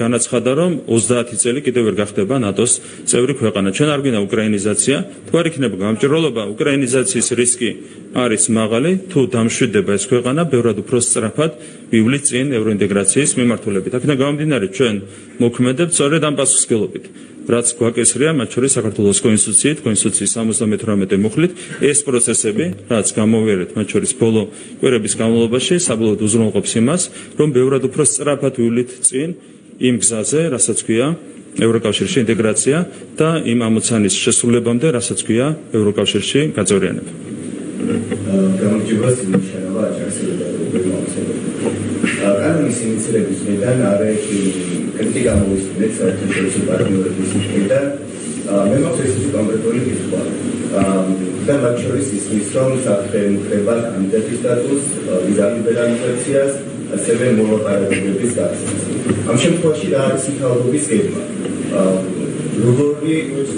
განაცხადა, რომ 30 წელი კიდევ ვერ გახდება ნატოს წევრი ქვეყანა. ჩვენ არ გვინდა უკრაინიზაცია, თუ არ იქნება გამჭვირვალობა, უკრაინიზაციის რისკი არის მაღალი, თუ დამშვიდდება ეს ქვეყანა, ბევრად უფრო სწრაფად ვივლით წინ ევროინტეგრაციის მიმართულებით. აქედან გამომდინარე, ჩვენ მოქმედებთ სწორედ ამ პასუხისმგებლობით. რაც გვაკისრია, მათ შორის საქართველოს კონსტიტუციის 78 მუხლით, ეს პროცესები, რაც გამოვიარეთ, მათ შორის ბოლო კვირების განმავლობაში, საბოლოოდ უზრუნველყოფს იმას, რომ ბევრად უფრო სწრაფად ვივლით წინ იმ გზაზე, რასაც ქვია ევროკავშირში ინტეგრაცია და იმ ამოცანის შესრულებამდე, რასაც ქვია ევროკავშირში გაწევრიანება. კანონის ინიციირების მხრიდან არაერთი კრიტიკა მოვისმენთ საერთაშორისო პარტნიორების მხრიდან. მე მაქვს ესეთი კონკრეტული კითხვა. და მათ შორის ისმის, რომ საფრთხე ემუქრება კანდიდატის სტატუსს, ვიზა ლიბერალიზაციას, ასევე მოლაპარაკებების გახსნას. ამ შემთხვევაში რა არის მთავრობის გეგმა? როგორი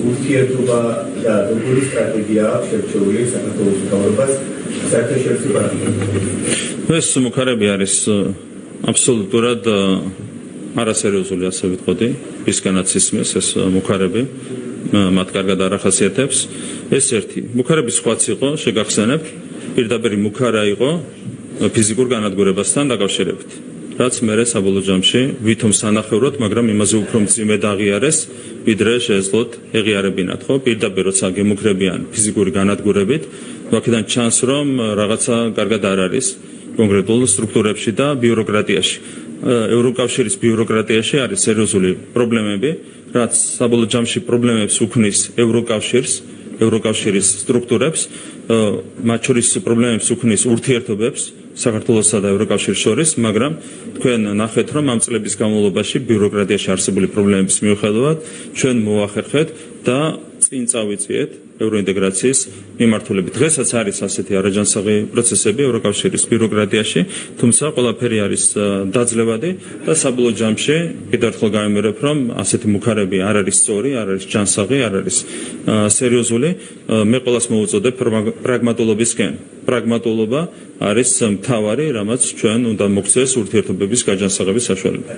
ურთიერთობა და როგორი სტრატეგია აქვს შერჩეული საქართველოს მთავრობას საერთაშორისო პარტნიორებთან? ეს მუხარები არის აბსოლუტურად არასერიოზული, ასე ვიტყოდი, ისგანაც ისმის ეს მუხარები, მათ კარგად არ ახასიათებს. ეს ერთი. მუხარების სხვაც იყო, შეგახსენებთ, პირდაპირ მუხარა იყო ფიზიკურ განადგურებასთან დაკავშირებით. რაც მერე საბოლოო ჯამში ვითომ სანახევროდ, მაგრამ იმაზე უფრო მძიმედ აღიარეს, ვიდრე შეეძლოთ ეღიარებინათ, ხო? პირდაპირ როცა გემუქრებიან ფიზიკური განადგურებით, აქედან ჩანს, რომ რაღაცა კარგად არ არის კონკრეტულ სტრუქტურებში და ბიუროკრატიაში. ევროკავშირის ბიუროკრატიაში არის სერიოზული პრობლემები, რაც საბოლოო ჯამში პრობლემებს უქმნის ევროკავშირის სტრუქტურებს, მათ შორის პრობლემებს უქმნის ურთიერთობებს საქართველოსა და ევროკავშირის შორის, მაგრამ თქვენ ნახეთ, რომ ამ წლების განმავლობაში ბიუროკრატიაში არსებული პრობლემების მიუხედავად ჩვენ მოახერხეთ და წინ წავიწიეთ ევროინტეგრაციის მიმართულებით. დღესაც არის ასეთი არაჯანსაღი პროცესები ევროკავშირის ბიუროკრატიაში, თუმცა ყველაფერი არის დაძლევადი და საბოლოო ჯამში კიდევ ერთხელ გავიმეორებ, რომ ასეთი მუხარები არ არის სწორი, არ არის ჯანსაღი, არ არის სერიოზული. მე ყველას მოვუწოდებ პრაგმატულობისკენ. პრაგმატულობა არის მთავარი, რამაც ჩვენ უნდა მოგცეს ურთიერთობების გაჯანსაღების საშუალება.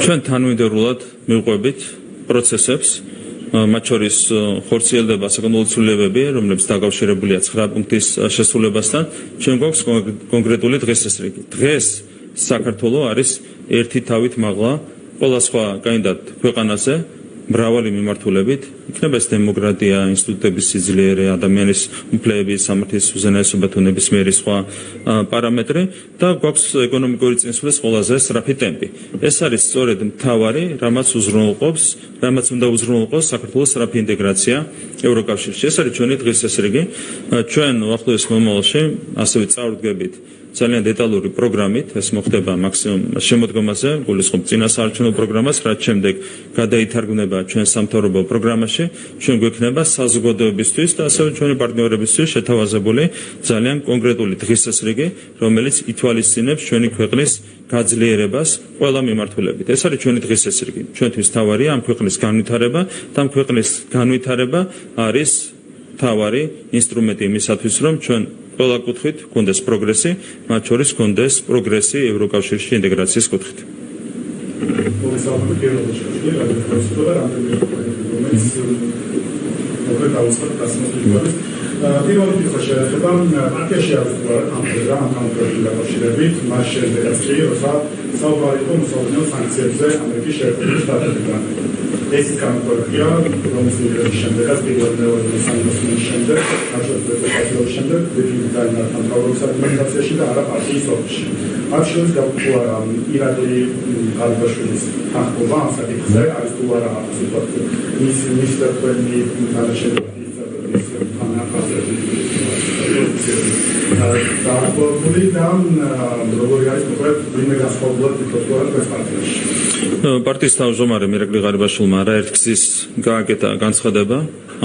ჩვენ თანმიმდევრულად მივყვებით პროცესებს, მათ შორის ხორციელდება საკანონმდებლო ცვლილებები, რომლებიც დაკავშირებულია 9 პუნქტის შესრულებასთან. ჩვენ გვაქვს კონკრეტული დღესასრიგი. დღეს საქართველოს არის ერთი თავით მაღლა ყველა სხვა კანდიდატ ქვეყანაზე მრავალი მიმართულებით, იქნება ეს დემოკრატია, ინსტიტუტების სიძლიერე, ადამიანის უფლებების, სამართლის უზენაესობა თუ ნებისმიერი სხვა პარამეტრი და გვაქვს ეკონომიკური წინსვლის ყველაზე სწრაფი ტემპი. ეს არის სწორედ მთავარი, რამაც უნდა უზრუნველყოს საქართველოს სწრაფი ინტეგრაცია ევროკავშირში. ეს არის ჩვენი დღესასრიგი. ჩვენ უახლოეს მომავალში ასევე წარუდგებით ძალიან დეტალური პროგრამით, ეს მოხდება მაქსიმუმ შემოდგომაზე, გულისხმობ წინასაარჩევნო პროგრამას, რაც შემდეგ გადაითარგმნება ჩვენ სამთავრობო პროგრამაში, ჩვენ გვექნება საზოგადოებისთვის და ასევე ჩვენი პარტნიორებისთვის შეთავაზებული ძალიან კონკრეტული დღესასრიგი, რომელიც ითვალისწინებს ჩვენი ქვეყნის გაძლიერებას ყველა მიმართულებით. ეს არის ჩვენი დღესასრიგი. ჩვენთვის თავარია ამ ქვეყნის განვითარება და ამ ქვეყნის განვითარება არის თავარი ინსტრუმენტი იმისათვის, რომ ჩვენ ყველა კუთხით გქონდეს პროგრესი, მათ შორის გქონდეს პროგრესი ევროკავშირში ინტეგრაციის კუთხით. პირველი კითხვა შეეხება პარტიაში არის ამ პროექტის დაკავშირებით, მას შემდეგაც კი, როცა საუბარი იყო მოსავალეო სანქციებზე ამერიკის შეერთებული შტატებიდან. ეს კამპანია, რომელიც მიგრაციის შემდეგაც პირველი სამეცნიერო შემდეგ, ნაციონალური შემდეგ, დეფინიტარიდან მთავრობის ადმინისტრაციაში და არა პარტიის ოფისში. მათ შორის გაგვხარა ირაკლი გალბაშვილის თანხმობა ამ საკითხზე, არის თუ არა ასე ვთქვათ, მის თქვენი განაჩენები პარტიის თავმჯდომარე მირაკლი ღარიბაშვილმა არაერთგზის გააკეთა განცხადება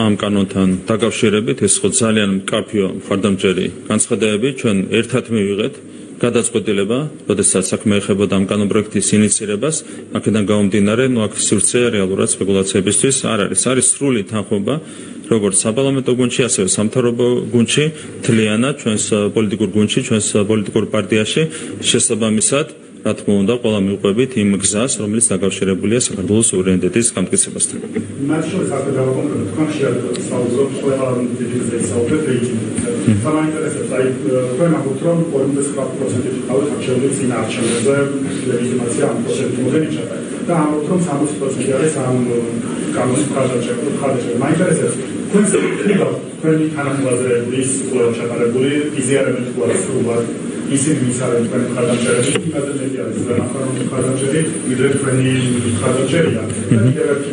ამ კანონთან დაკავშირებით, ეს ხო ძალიან მკაფიო მხარდამჭერი განცხადებები, ჩვენ ერთად მივიღეთ გადაწყვეტილება, როდესაც საქმე ეხებოდა ამ კანონპროექტის ინიცირებას, აქედან გამომდინარე, აქ სივრცე რეალურად სპეკულაციებისთვის არ არის. არის სრული თანხმობა როგორც საპარლამენტო გუნდში, ასევე სამთავრობო გუნდში, მთლიანად ჩვენს პოლიტიკურ გუნდში, ჩვენს პოლიტიკურ პარტიაში შესაბამისად, რა თქმა უნდა, ყველა მივყვებით იმ გზას, რომელიც დაკავშირებულია საქართველოს სუვერენიტეტის გამტკიცებასთან. მათ შორის ახლა დავაკონტროლოთ, თქვენ შეადგენთ საუბრობთ ყველა დიფიზიის საუბრობთ რეიტინგზე. სამაინტერესებს აი თქვენ ამბობთ რომ 49%-ი ხალხი არჩევნების წინ არჩევნებზე ლეგიტიმაცია ამ პროცესში მოგენიჭება და ამბობთ რომ 60% არის ამ კანონის მხარდაჭერა. მაინტერესებს თქვენი თანახმოვანების ყველა ჩატარებული იზიარებები თუ არა სრულად ისინი ვის არის თქვენი მხარდაჭერები, იმაზე მეტი არის ახალ მხარდაჭერი, ვიდრე თქვენი მხარდაჭერია. და კიდევ ერთი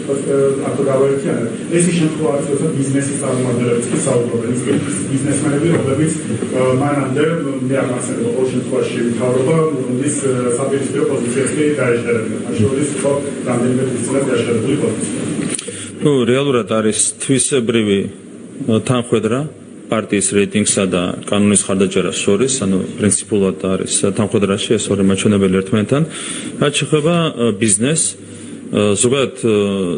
აქ გავაერთიანებ. ეს ის შემთხვევა არის, როცა ბიზნესის წარმომადგენლებიც კი საუბრობენ, ბიზნესმენები, რომლებიც მანამდე მე ამახსენებ ყოველ შემთხვევაში მთავრობა, რომლის საპირისპირო პოზიციას კი დაეჯერებიან. ამ შორის იყო რამდენიმე წელიწად გაშენებული პოზიცია. რეალურად არის თვისებრივი თანხwebdriver პარტიის რეიტინგსა და კანონის ხარდაჭერას შორის, ანუ პრინციპულად არის თანხwebdriverში ეს ორი მაჩვენებელი ერთმანეთთან. რაც შეეხება ბიზნესს, ზოგადად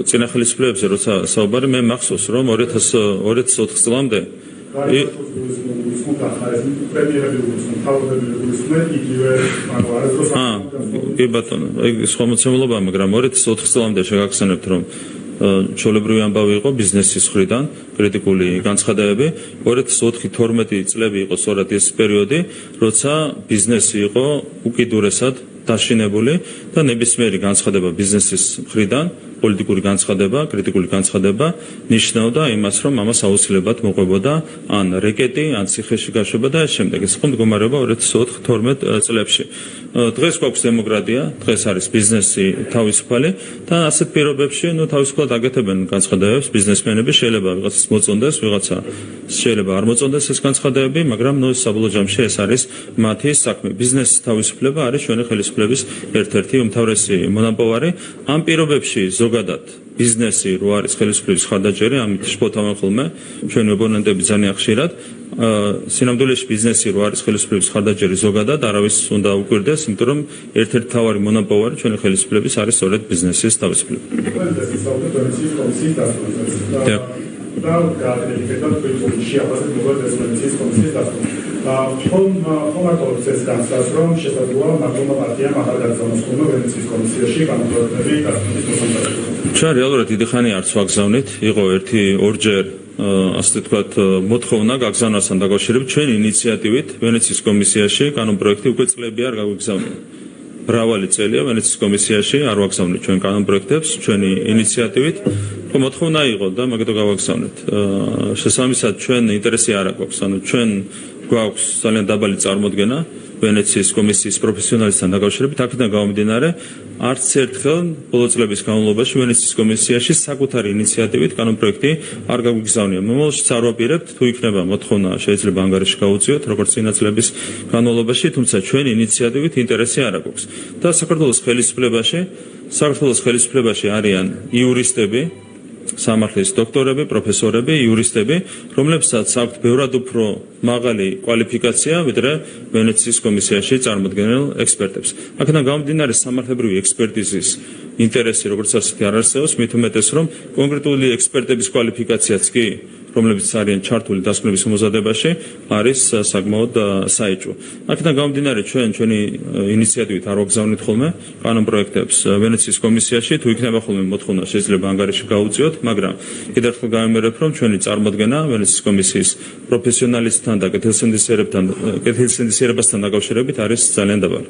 წინა ხელისუფლებებზე როცა საუბარი, მე მახსოვს რომ 2004 წლამდე კი ბატონო, ეს ხომოცემულობა, მაგრამ 2004 წლამდე შეგახსენებთ რომ ჩვეულებრივი ამბავი იყო ბიზნესის მხრიდან კრიტიკული განცხადებები. 2004-12 წლები იყო სწორედ ეს პერიოდი, როცა ბიზნესი იყო უკიდურესად დაშინებული და ნებისმიერი განცხადება ბიზნესის მხრიდან, პოლიტიკური განცხადება, კრიტიკული განცხადება ნიშნავდა იმას, რომ ამას აუცილებლად მოყვებოდა ან რეკეტი, ან ციხეში გაშვება და ამ შემდეგ. ეს იყო მდგომარეობა 2004-12 წლებში. დღეს გვაქვს დემოკრატია, დღეს არის ბიზნესი თავისუფალი და ასეთ პირობებში, თავისუფლად აკეთებენ განცხადებებს ბიზნესმენები, შეიძლება ვიღაცას მოწონდეს, ვიღაცა შეიძლება არ მოწონდეს ეს განცხადებები, მაგრამ საბოლოო ჯამში ეს არის მათი საქმე. ბიზნესის თავისუფლება არის ჩვენი ხელისუფლების ერთ-ერთი უმთავრესი მონაპოვარი. ამ პირობებში ზოგადად ბიზნესი რო არის ხელისუფლების ხარდაჭერი, ამით შფოთავენ ხოლმე ჩვენი ოპონენტები ძალიან ხშირად. სინამდვილეში ბიზნესი რო არის ხელისუფლების ხარდაჭერი ზოგადად არავის უნდა უკვირდეს, იმიტომ რომ ერთ-ერთი მთავარი მონაპოვარი ჩვენი ხელისუფლების არის სწორედ ბიზნესის თავისუფლება. ხომარტოვებს ეს განსაზღვრას, რომ შესაძლოა მართლობა პარტიამ ახალ გაგზავნოს ხოლმე ვენეციის კომისიაში კანონპროექტები დასწრების მოსამზადებლად. ჩვენ რეალურად დიდი ხანი არც ვაგზავნით, იყო ორჯერ ასე თქვათ მოთხოვნა გაგზავნასთან დაკავშირებით ჩვენი ინიციატივით ვენეციის კომისიაში კანონპროექტი უკვე წლები არ გავიგზავნია. მრავალი წელია ვენეციის კომისიაში არ ვაგზავნით ჩვენ კანონპროექტებს ჩვენი ინიციატივით. მოთხოვნა იყო და მაგითო გავაგზავნეთ. შესაბამისად ჩვენ ინტერესი არ აქვს, ანუ ჩვენ გვაქვს ძალიან დაბალი წარმოდგენა ვენეციის კომისიის პროფესიონალისთან დაკავშირებით, აქედან გამომდინარე, არც ერთხელ ბოლო წლების განმავლობაში ვენეციის კომისიაში საკუთარი ინიციატივით კანონპროექტი არ გაგვიგზავნია. მომავალშიც არ ვაპირებთ, თუ იქნება მოთხოვნა, შეიძლება ანგარიში გავუწიოთ, როგორც წინა წლების განმავლობაში, თუმცა ჩვენი ინიციატივით ინტერესი არ აქვს. და საქართველოს ხელისუფლებაში არიან იურისტები, სამართლის დოქტორები, პროფესორები, იურისტები, რომლებსაც აქვთ ბევრად უფრო მაღალი კვალიფიკაცია, ვიდრე ვენეციის კომისიაში წარმოდგენილ ექსპერტებს. აქედან გამომდინარე, სამართლებრივი ექსპერტიზის ინტერესი როგორც ასეთი არ არსებობს, მით უმეტეს, რომ კონკრეტული ექსპერტების კვალიფიკაციაც კი რომლებიც არიან ჩართული დასკვნების მომზადებაში, არის საკმაოდ საეჭვო. აქედან გამომდინარე ჩვენი ინიციატივით არ ვაგზავნით ხოლმე კანონპროექტებს ვენეციის კომისიაში, თუ იქნება ხოლმე მოთხოვნა შეიძლება ანგარიში გაუწიოთ, მაგრამ კიდევ ერთხელ გავიმერებ, რომ ჩვენი წარმოდგენა ვენეციის კომისიის პროფესიონალისტთან და კეთილსინდისიერებასთან დაკავშირებით არის ძალიან დაბალი.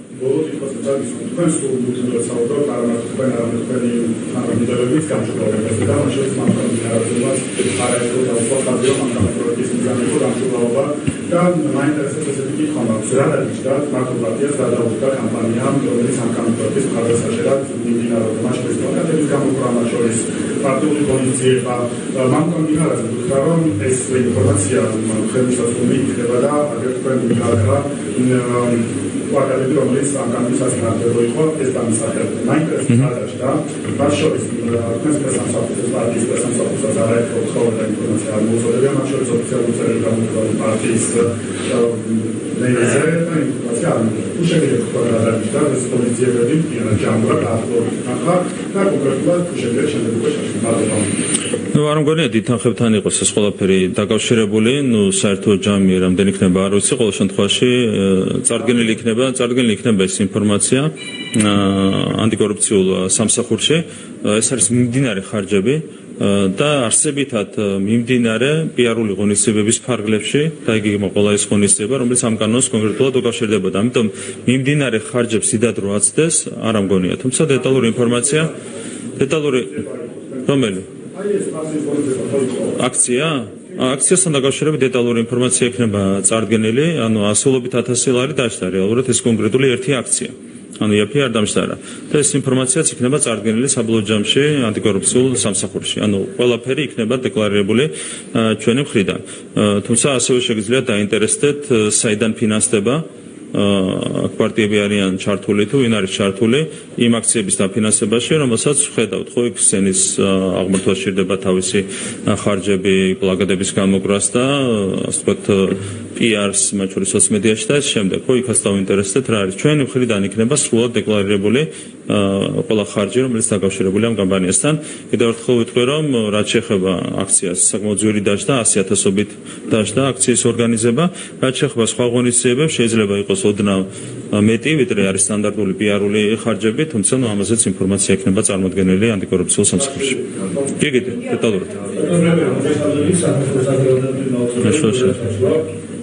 და მაინტერესებს ესეთი კითხვა მაქვს, რა დაიჭირა მართლობათიას გადაუხდა კამპანიამ, რომელიც ამ კამპანიის მხარდასაჭერად მიმდინარეობდა მაშინ პლაკატების გამოყრამა შორის პარტიული კონდიციება. მან კომბინაცია ვთქვა, რომ ეს ინფორმაცია ხელმისაწვდომი იქნება და აგერტყვენ მიგაქრა პლაკატები, რომელიც ამ კამპანიას განხორციელდა იყო, ეს დამისახელდა. მაინტერესებს რა დაიჭირა, მათ შორის თქვენს პრესამსახურს პარტიის პრესამსახურსაც არაერთხელ უთხოვდა ინფორმაცია არ მოუწოდებია, მათ შორის ოფიციალური წერილი გამოყრა პარტიის ინფორმაცია არ უშედეგოდ გადაიჭრა ეს პოლიციელები ჯამბრა დაახლოებით ახლა და კონკრეტულად უშედეგოდ შემდგომში შეშმარდება. არ მგონია დითანხებთან იყოს ეს ყველაფერი დაკავშირებული, საერთოდ ჯამი რამდენი იქნება არ ვიცი, ყოველ შემთხვევაში წარდგენილი იქნება ეს ინფორმაცია ანტიკორუფციულ სამსახურში, ეს არის მიმდინარე ხარჯები და არსებითად მიმდინარე პიარული ღონისძიებების ფარგლებში და იგი ყველა ის ღონისძიება, რომელიც ამ კანონს კონკრეტულად უკავშირდებოდა. ამიტომ მიმდინარე ხარჯებს დიდად რო აცდეს, არ მგონია, თუმცა დეტალური ინფორმაცია, რომელი? აქციასთან დაკავშირებით დეტალური ინფორმაცია იქნება წარდგენილი, ანუ ასეულობით 1000 ლარი დაჭდა რეალურად ეს კონკრეტული ერთი აქცია. ანუ იაფი არ დამშტარა და ეს ინფორმაციაც იქნება წარდგენილი საბოლოო ჯამში ანტიკორუფციულ სამსახურში. ანუ ყველაფერი იქნება დეკლარირებული ჩვენი მხრიდან. თუმცა ასევე შეგიძლია დაინტერესდეთ საიდან ფინანსდება პარტიები არიან ჩართული თუ ვინ არის ჩართული იმ აქციების დაფინანსებაში, რომელსაც ხედავთ ხო იქ სცენის აღმართვა სჭირდება თავისი ხარჯები, პლაკატების გამოკრას და ასე ვთქვათ PR-ს მათ შორის სოციმედიაში და ეს შემდეგ. ხო იქაც დავინტერესდეთ რა არის. ჩვენი მხრიდან იქნება სრულად დეკლარირებული ყველა ხარჯი, რომელიც დაკავშირებულია ამ კამპანიასთან. კიდევ ერთხელ ვიტყვი, რომ რაც შეეხება აქციას, საკმაოდ ძვირი დაჭდა 100,000-ობით დაჭდა აქციის ორგანიზება. რაც შეეხება სხვა ღონისძიებებს, შეიძლება იყოს ოდნავ მეტი, ვიდრე არის სტანდარტული PR-ული ხარჯები, თუმცა ამაზეც ინფორმაცია იქნება წარმოდგენილი ანტიკორუფციულ სამსახურში. კი, დეტალურად.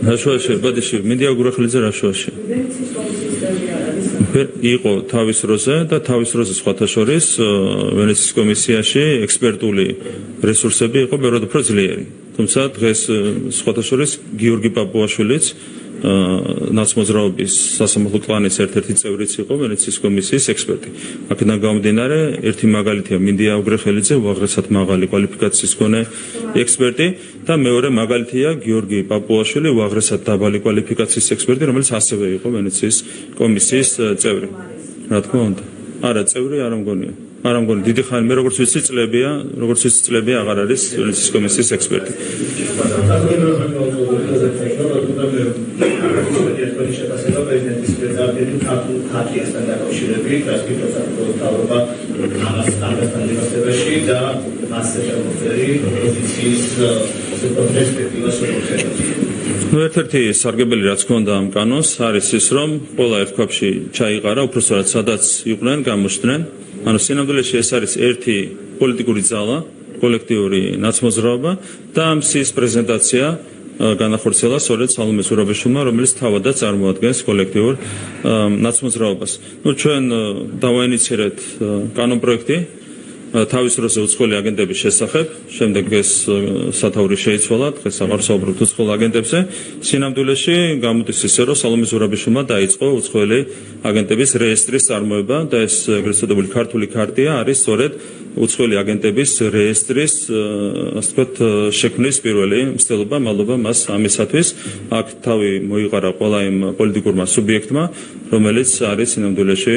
რაშუაში, ბადიში, მინდა გურახლიძე რაშუაში. იყო თავის როზე და თავის როზე სხვათა შორის ვენეციის კომისიაში ექსპერტული რესურსები იყო ბევრად უფრო ძლიერი. თუმცა დღეს სხვათა შორის გიორგი პაპუაშვილიც ნაცმოძრაობის სასამართლო კლანის ერთ-ერთი წევრიც იყო ვენეციის კომისიის ექსპერტი. აქედან გამომდინარე, ერთი მაგალითია მინდია უგრეხელიძე, უაღრესად მაღალი კვალიფიკაციის მქონე ექსპერტი და მეორე მაგალითია გიორგი პაპუაშვილი, უაღრესად დაბალი კვალიფიკაციის ექსპერტი, რომელიც ასევე იყო ვენეციის კომისიის წევრი. რა თქმა უნდა. არა, წევრი არ მგონია. არ მგონია დიდი ხანი მე როგორც ვიცი წლებია აღარ არის ვენეციის კომისიის ექსპერტი. პრეზიდენტის პრეზიდენტი ქართიასთან დაკავშირებით, რასკიტოსთან პროტესტავება ამასთან დაკავშირებაში და მასზე შემოწერი პოზიციის პერსპექტივას შეხედავს. ერთ-ერთი სარგებელი რაც ჰქონდა ამ კანონს არის ის, რომ ყველა ერთქვაფში ჩაიყარა, უბრალოდ სადაც იყვნენ, გამოჩნდნენ. ანუ სინამდვილეში ეს არის ერთი პოლიტიკური ძალა, კოლექტიური ნაცმოძრაობა და ამ სიის პრეზენტაცია განახორციელა სწორედ სალომე ზურაბიშვილმა, რომელიც თავადაც წარმოადგენს კოლექტიურ ნაცმოძრაობას. ჩვენ დავაინიციერეთ კანონპროექტი თავის როზე უცხოელი აგენტების შესახებ, შემდეგ ეს სათაური შეიცვალა, დღეს აღარ საუბრობთ უცხოელ აგენტებზე. სინამდვილეში გამოდის ისე, რომ სალომე ზურაბიშვილმა დაიწყო უცხოელი აგენტების რეესტრის წარმოება და ეს ეგრეთ წოდებული ქართული ქარტია არის სწორედ უცხოელი აგენტების რეესტრის, ასე ვთქვათ, შექმნის პირველი მცდელობა, მალობა მას ამისათვის. აქ თავი მოიყარა ყველა იმ პოლიტიკურმა სუბიექტმა, რომელიც არის სინამდვილეში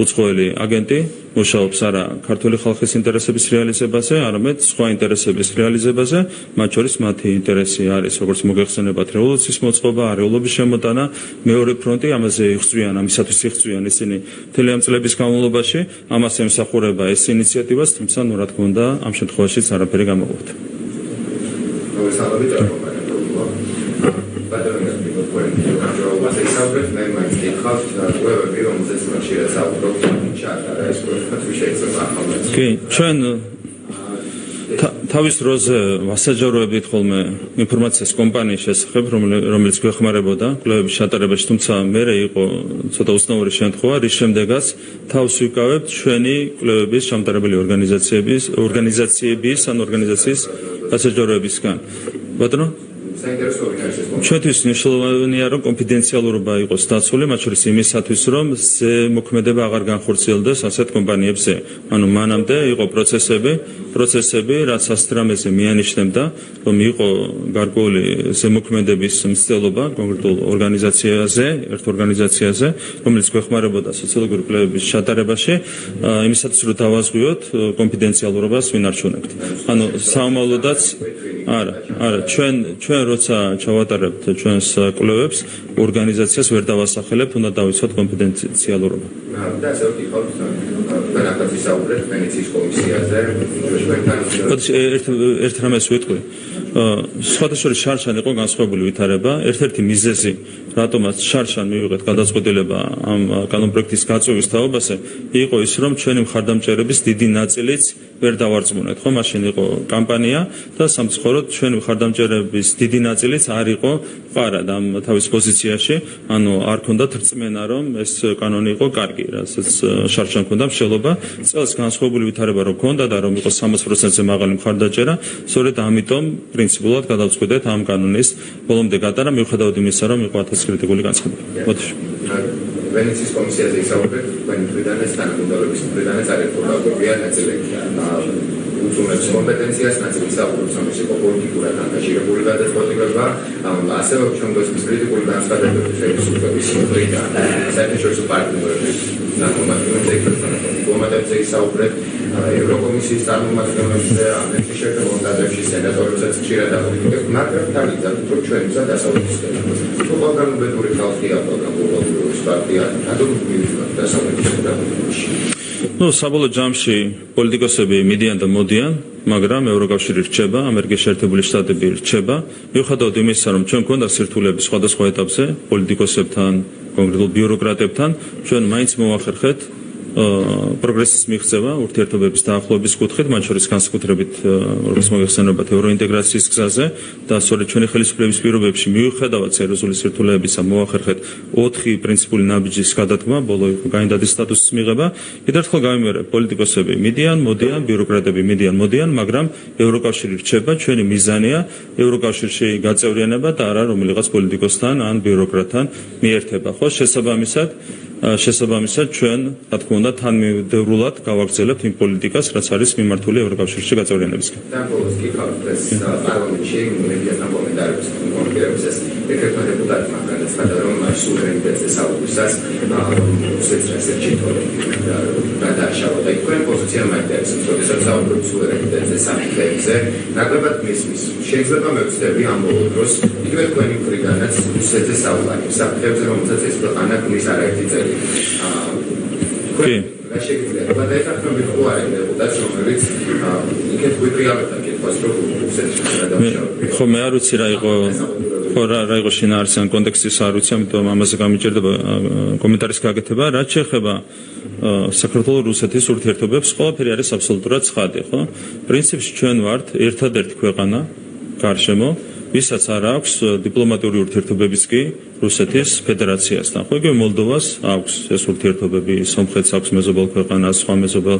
უცხოელი აგენტი, მუშაობს არა ქართული ხალხის ინტერესების რეალიზებაზე, არამედ სხვა ინტერესების რეალიზებაზე, მათ შორის მათი ინტერესი არის, როგორც მოგეხსენებათ, რევოლუციის მოწყობა, არეულობის შემოტანა, მეორე ფრონტი, ამაზე იხსვიან, ამისათვის იხსვიან ისინი მთელი ამ წლების განმავლობაში, ამას ემსახურება ეს ინიციატივას, თუმცა, რა თქმა უნდა, ამ შემთხვევაშიც არაფერი გამოგვიყვება. მოგესალმებით კომპანიებმა. ბატონო გასაგებია ისაუბრეთ მე მაინც ეხავთ ყველები რომელზეც ხშირად საუბრობთ ჩატარა ეს პროცესი შეიძლება ახალმაც. კი, ჩვენ თავის დროზე ვასაჯაროებდით ხოლმე ინფორმაციას კომპანიის შესახებ, რომელიც გვეხმარებოდა კვლევების ჩატარებაში, თუმცა მერე იყო ცოტა უცნაური შემთხვევა, რის შემდეგაც თავს ვიკავებთ ჩვენი კვლევების ჩამტარებელი ორგანიზაციების ვასაჯაროებისგან. ბატონო ჩვენთვის მნიშვნელოვანია რომ კონფიდენციალურობა იყოს დაცული, მათ შორის იმისათვის რომ ზემოქმედება აღარ განხორციელდეს ასეთ კომპანიებზე. ანუ მანამდე იყო პროცესები, რაც ასტრამეზე მიანიშნებდა, რომ იყო გარკვეული ზემოქმედების მცდელობა კონკრეტულ ერთ ორგანიზაციაზე, რომელიც გვეხმარებოდა სოციალური კვლევების ჩატარებაში, იმისათვის რომ დავაზღვიოთ კონფიდენციალურობას ვინარჩუნებთ. ანუ საომალოდაც არა, ჩვენ როცა ჩავატარებთ ჩვენს კვლევებს, ორგანიზაციას ვერ დავასახელებთ, უნდა დავიცვათ კონფიდენციალურობა. და ასე ვთქვათ, განაკვეთი საუბრეთ ვენეციის კომისიაზე, ერთ რამეს ვიტყვი. სხვადასხვა შარშან იყო განსხვავებული ვითარება. ერთ-ერთი მიზეზი, რატომაც შარშან მივიღეთ გადაწყვეტილება ამ კანონპროექტის გაწევის თაობაზე, იყო ის, რომ ჩვენი მხარდამჭერების დიდი ნაწილიც ვერ დავარწმუნეთ, ხო? მაშინ იყო კამპანია და სამწუხაროდ ჩვენი მხარდამჭერების დიდი ნაწილიც არ იყო მყარად ამ თავის პოზიციაში, ანუ არ ქონდათ რწმენა, რომ ეს კანონი იყო კარგი, რასაც შარშან ქონდა მსჯელობა. წელს განსხვავებული ვითარება რო ქონდა და რომ იყო 300%-ზე მაღალი მხარდაჭერა, სწორედ ამიტომ პრინციპულად გადავწყვიტეთ ამ კანონის ბოლომდე გატანა, მიუხედავად იმისა, რომ იყო 1000 კრიტიკული განცხადება. მოდი. ვენეციის კომისიაზე ისაუბრეთ, თქვენი მხრიდანაც თანამდებობის მხრიდანაც არ ერთგვარია ნაწილი უზრუნველყოფს კომპეტენციას, ნაწილი საუბრობს ამის პოლიტიკურად ანგაჟირებული გადაწყვეტილება, ასევე ჩვენთვის კრიტიკული განცხადებები ხელისუფლების მხრიდან, საერთაშორისო პარტნიორების დიპლომატებზე ისაუბრეთ, ევროკომისიის წარმომადგენლებზე, ამერიკის შეერთებულ შტატებში სენატორებსაც ხშირად აპოლიტიკებთ, მაგრამ დაგიძაბთ, რომ ჩვენისა დასავლეთისკენ. პროპაგანდული ხალხია, პროპაგანდული პარტია, რატომ მივიწყებთ დასავლეთისკენ დაპოლიტიკაში? საბოლოო ჯამში პოლიტიკოსები მიდიან და მოდიან, მაგრამ ევროკავშირი რჩება, ამერიკის შეერთებული შტატები რჩება, მიუხედავად იმისა, რომ ჩვენ გვქონდა სირთულეები სხვადასხვა ეტაპზე, პოლიტიკოსებთან, კონკრეტულ ბიუროკრატებთან, ჩვენ მაინც მოვახერხეთ პროგრესის მიღწევა ურთიერთობების დაახლოების კუთხით, მათ შორის განსაკუთრებით როგორც მოგეხსენებათ ევროინტეგრაციის გზაზე და სწორედ ჩვენი ხელისუფლების პირობებში მიუხედავად სერიოზული სირთულეებისა მოვახერხეთ 4 პრინციპული ნაბიჯის გადადგმა, ბოლო იყო კანდიდატის სტატუსის მიღება. კიდევ ერთხელ გავიმეორებ, პოლიტიკოსები მიდიან, მოდიან, ბიუროკრატები მიდიან, მოდიან, მაგრამ ევროკავშირი რჩება, ჩვენი მიზანია ევროკავშირში გაწევრიანება და არა რომელიღაც პოლიტიკოსთან ან ბიუროკრატთან მიერთება. ხო, შესაბამისად ჩვენ, რა თქმა უნდა, თანმიმდევრულად გავაგრძელებთ იმ პოლიტიკას, რაც არის მიმართული ევროკავშირში გაწევრიანებისკენ. და ბოლოს კი ხალხს პარლამენტში მედიასთან კომენტარებს კონკრეტებს ეკრეტა დეპუტატმა განაცხადა, რომ სუვერენიტეტზე საუბრისას რუსეთს ჩიტორი გადაშავა და იქნებ პოზიცია მაინტერესებს, როდესაც საუბრობთ სუვერენიტეტზე, საფრთხეებზე, ნაკლებად მისმის. შეიძლება მევცდები ამ ბოლო დროს, იგივე თქვენი მხრიდანაც რუსეთზე საუბარი, საფრთხეებზე, რომელსაც ეს ქვეყანა ქმნის არაერთი წელი. კი. რა შეიძლება და ეხლა ხო არის დეპუტატი, რომელიც იქეთ გვიტრიალებდა კითხვას, რომ რუსეთში გადაშავა. ხო, მე არ ვიცი რა იყო რა იყო შინაარსიან კონტექსტის არ ვიცი, ამიტომ ამაზე გამიჭირდება კომენტარის გაკეთება. რაც შეეხება საქართველოს რუსეთის ურთიერთობებს, ყველაფერი არის აბსოლუტურად ცხადი, ხო? პრინციპში ჩვენ ვართ ერთადერთი ქვეყანა გარშემო, ვისაც არ აქვს დიპლომატიური ურთიერთობებიც კი რუსეთის ფედერაციასთან. ხო, იგივე მოლდოვას აქვს ეს ურთიერთობები, სომხეთს აქვს მეზობელ ქვეყანას, სხვა მეზობელ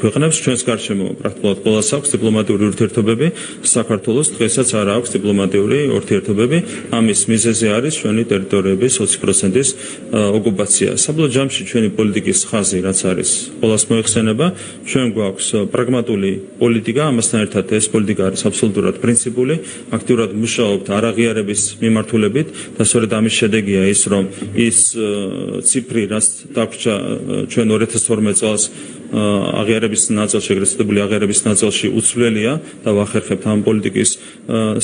ქვეყნებს, ჩვენს გარშემო პრაქტიკულად ყველას აქვს დიპლომატიური ურთიერთობები, საქართველოს დღესაც არ აქვს დიპლომატიური ურთიერთობები. ამის მიზეზი არის ჩვენი ტერიტორიების 20%-ის ოკუპაცია. საბოლოო ჯამში ჩვენი პოლიტიკის ხაზი, რაც არის ყველას მოიხსენება, ჩვენ გვაქვს პრაგმატული პოლიტიკა, ამასთან ერთად ეს პოლიტიკა არის აბსოლუტურად პრინციპული, აქტიურად მუშაობთ არაღიარების მიმართულებით და სწორედ ამის შედეგია ის, რომ ის ციფრი, რაც დაგვრჩა ჩვენ 2012 წელს აღიარების ნაწილში, ეგრეთ წოდებული აღიარების ნაწილში უცვლელია და ვახერხებთ ამ პოლიტიკის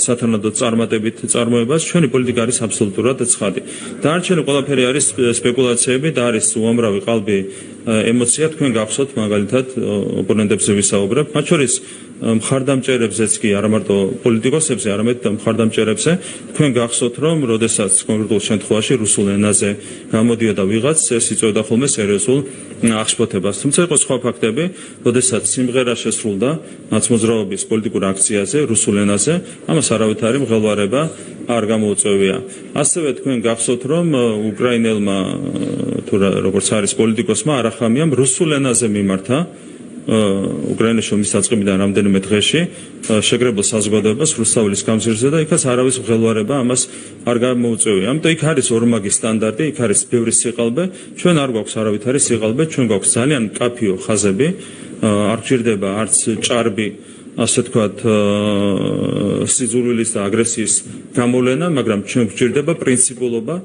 სათანადო წარმატებით წარმოებას. ჩვენი პოლიტიკა არის აბსოლუტურად ცხადი. დანარჩენი ყველაფერი არის სპეკულაციები და არის უამრავი ყალბი ემოცია. თქვენ გახსოვთ მაგალითად ოპონენტებზე ვისაუბრებ, მათ შორის მხარდამჭერებზეც კი არა მარტო პოლიტიკოსებზე, არამედ მხარდამჭერებზე თქვენ გახსოვთ, რომ როდესაც კონკრეტულ შემთხვევაში რუსულ ენაზე გამოდიოდა ვიღაც, ეს იწვევდა ხოლმე სერიოზულ აღშფოთებას. თუმცა იყო სხვა ფაქტები, როდესაც სიმღერა შესრულდა ნაცმოძრაობის პოლიტიკურ აქციაზე რუსულ ენაზე, ამას არავითარი მღელვარება არ გამოუწევია. ასევე თქვენ გახსოვთ, რომ უკრაინელმა თუ როგორც არის პოლიტიკოსმა არახამიამ რუსულ ენაზე მიმართა უკრაინაში ომის დაწყებიდან რამდენიმე დღეში შეგრებილ საზოგადოებას რუსთაველის გამზირზე და იქაც არავის მღელვარება ამას არ გამოუწევია. ამიტომ იქ არის ორმაგი სტანდარტი, იქ არის ბევრი სიყალბე, ჩვენ არ გვაქვს არავითარი სიყალბე, ჩვენ გვაქვს ძალიან მკაფიო ხაზები, არ გჭირდება არც ჭარბი ასე თქვათ სიძულვილის და აგრესიის გამოვლენა, მაგრამ ჩვენ გვჭირდება პრინციპულობა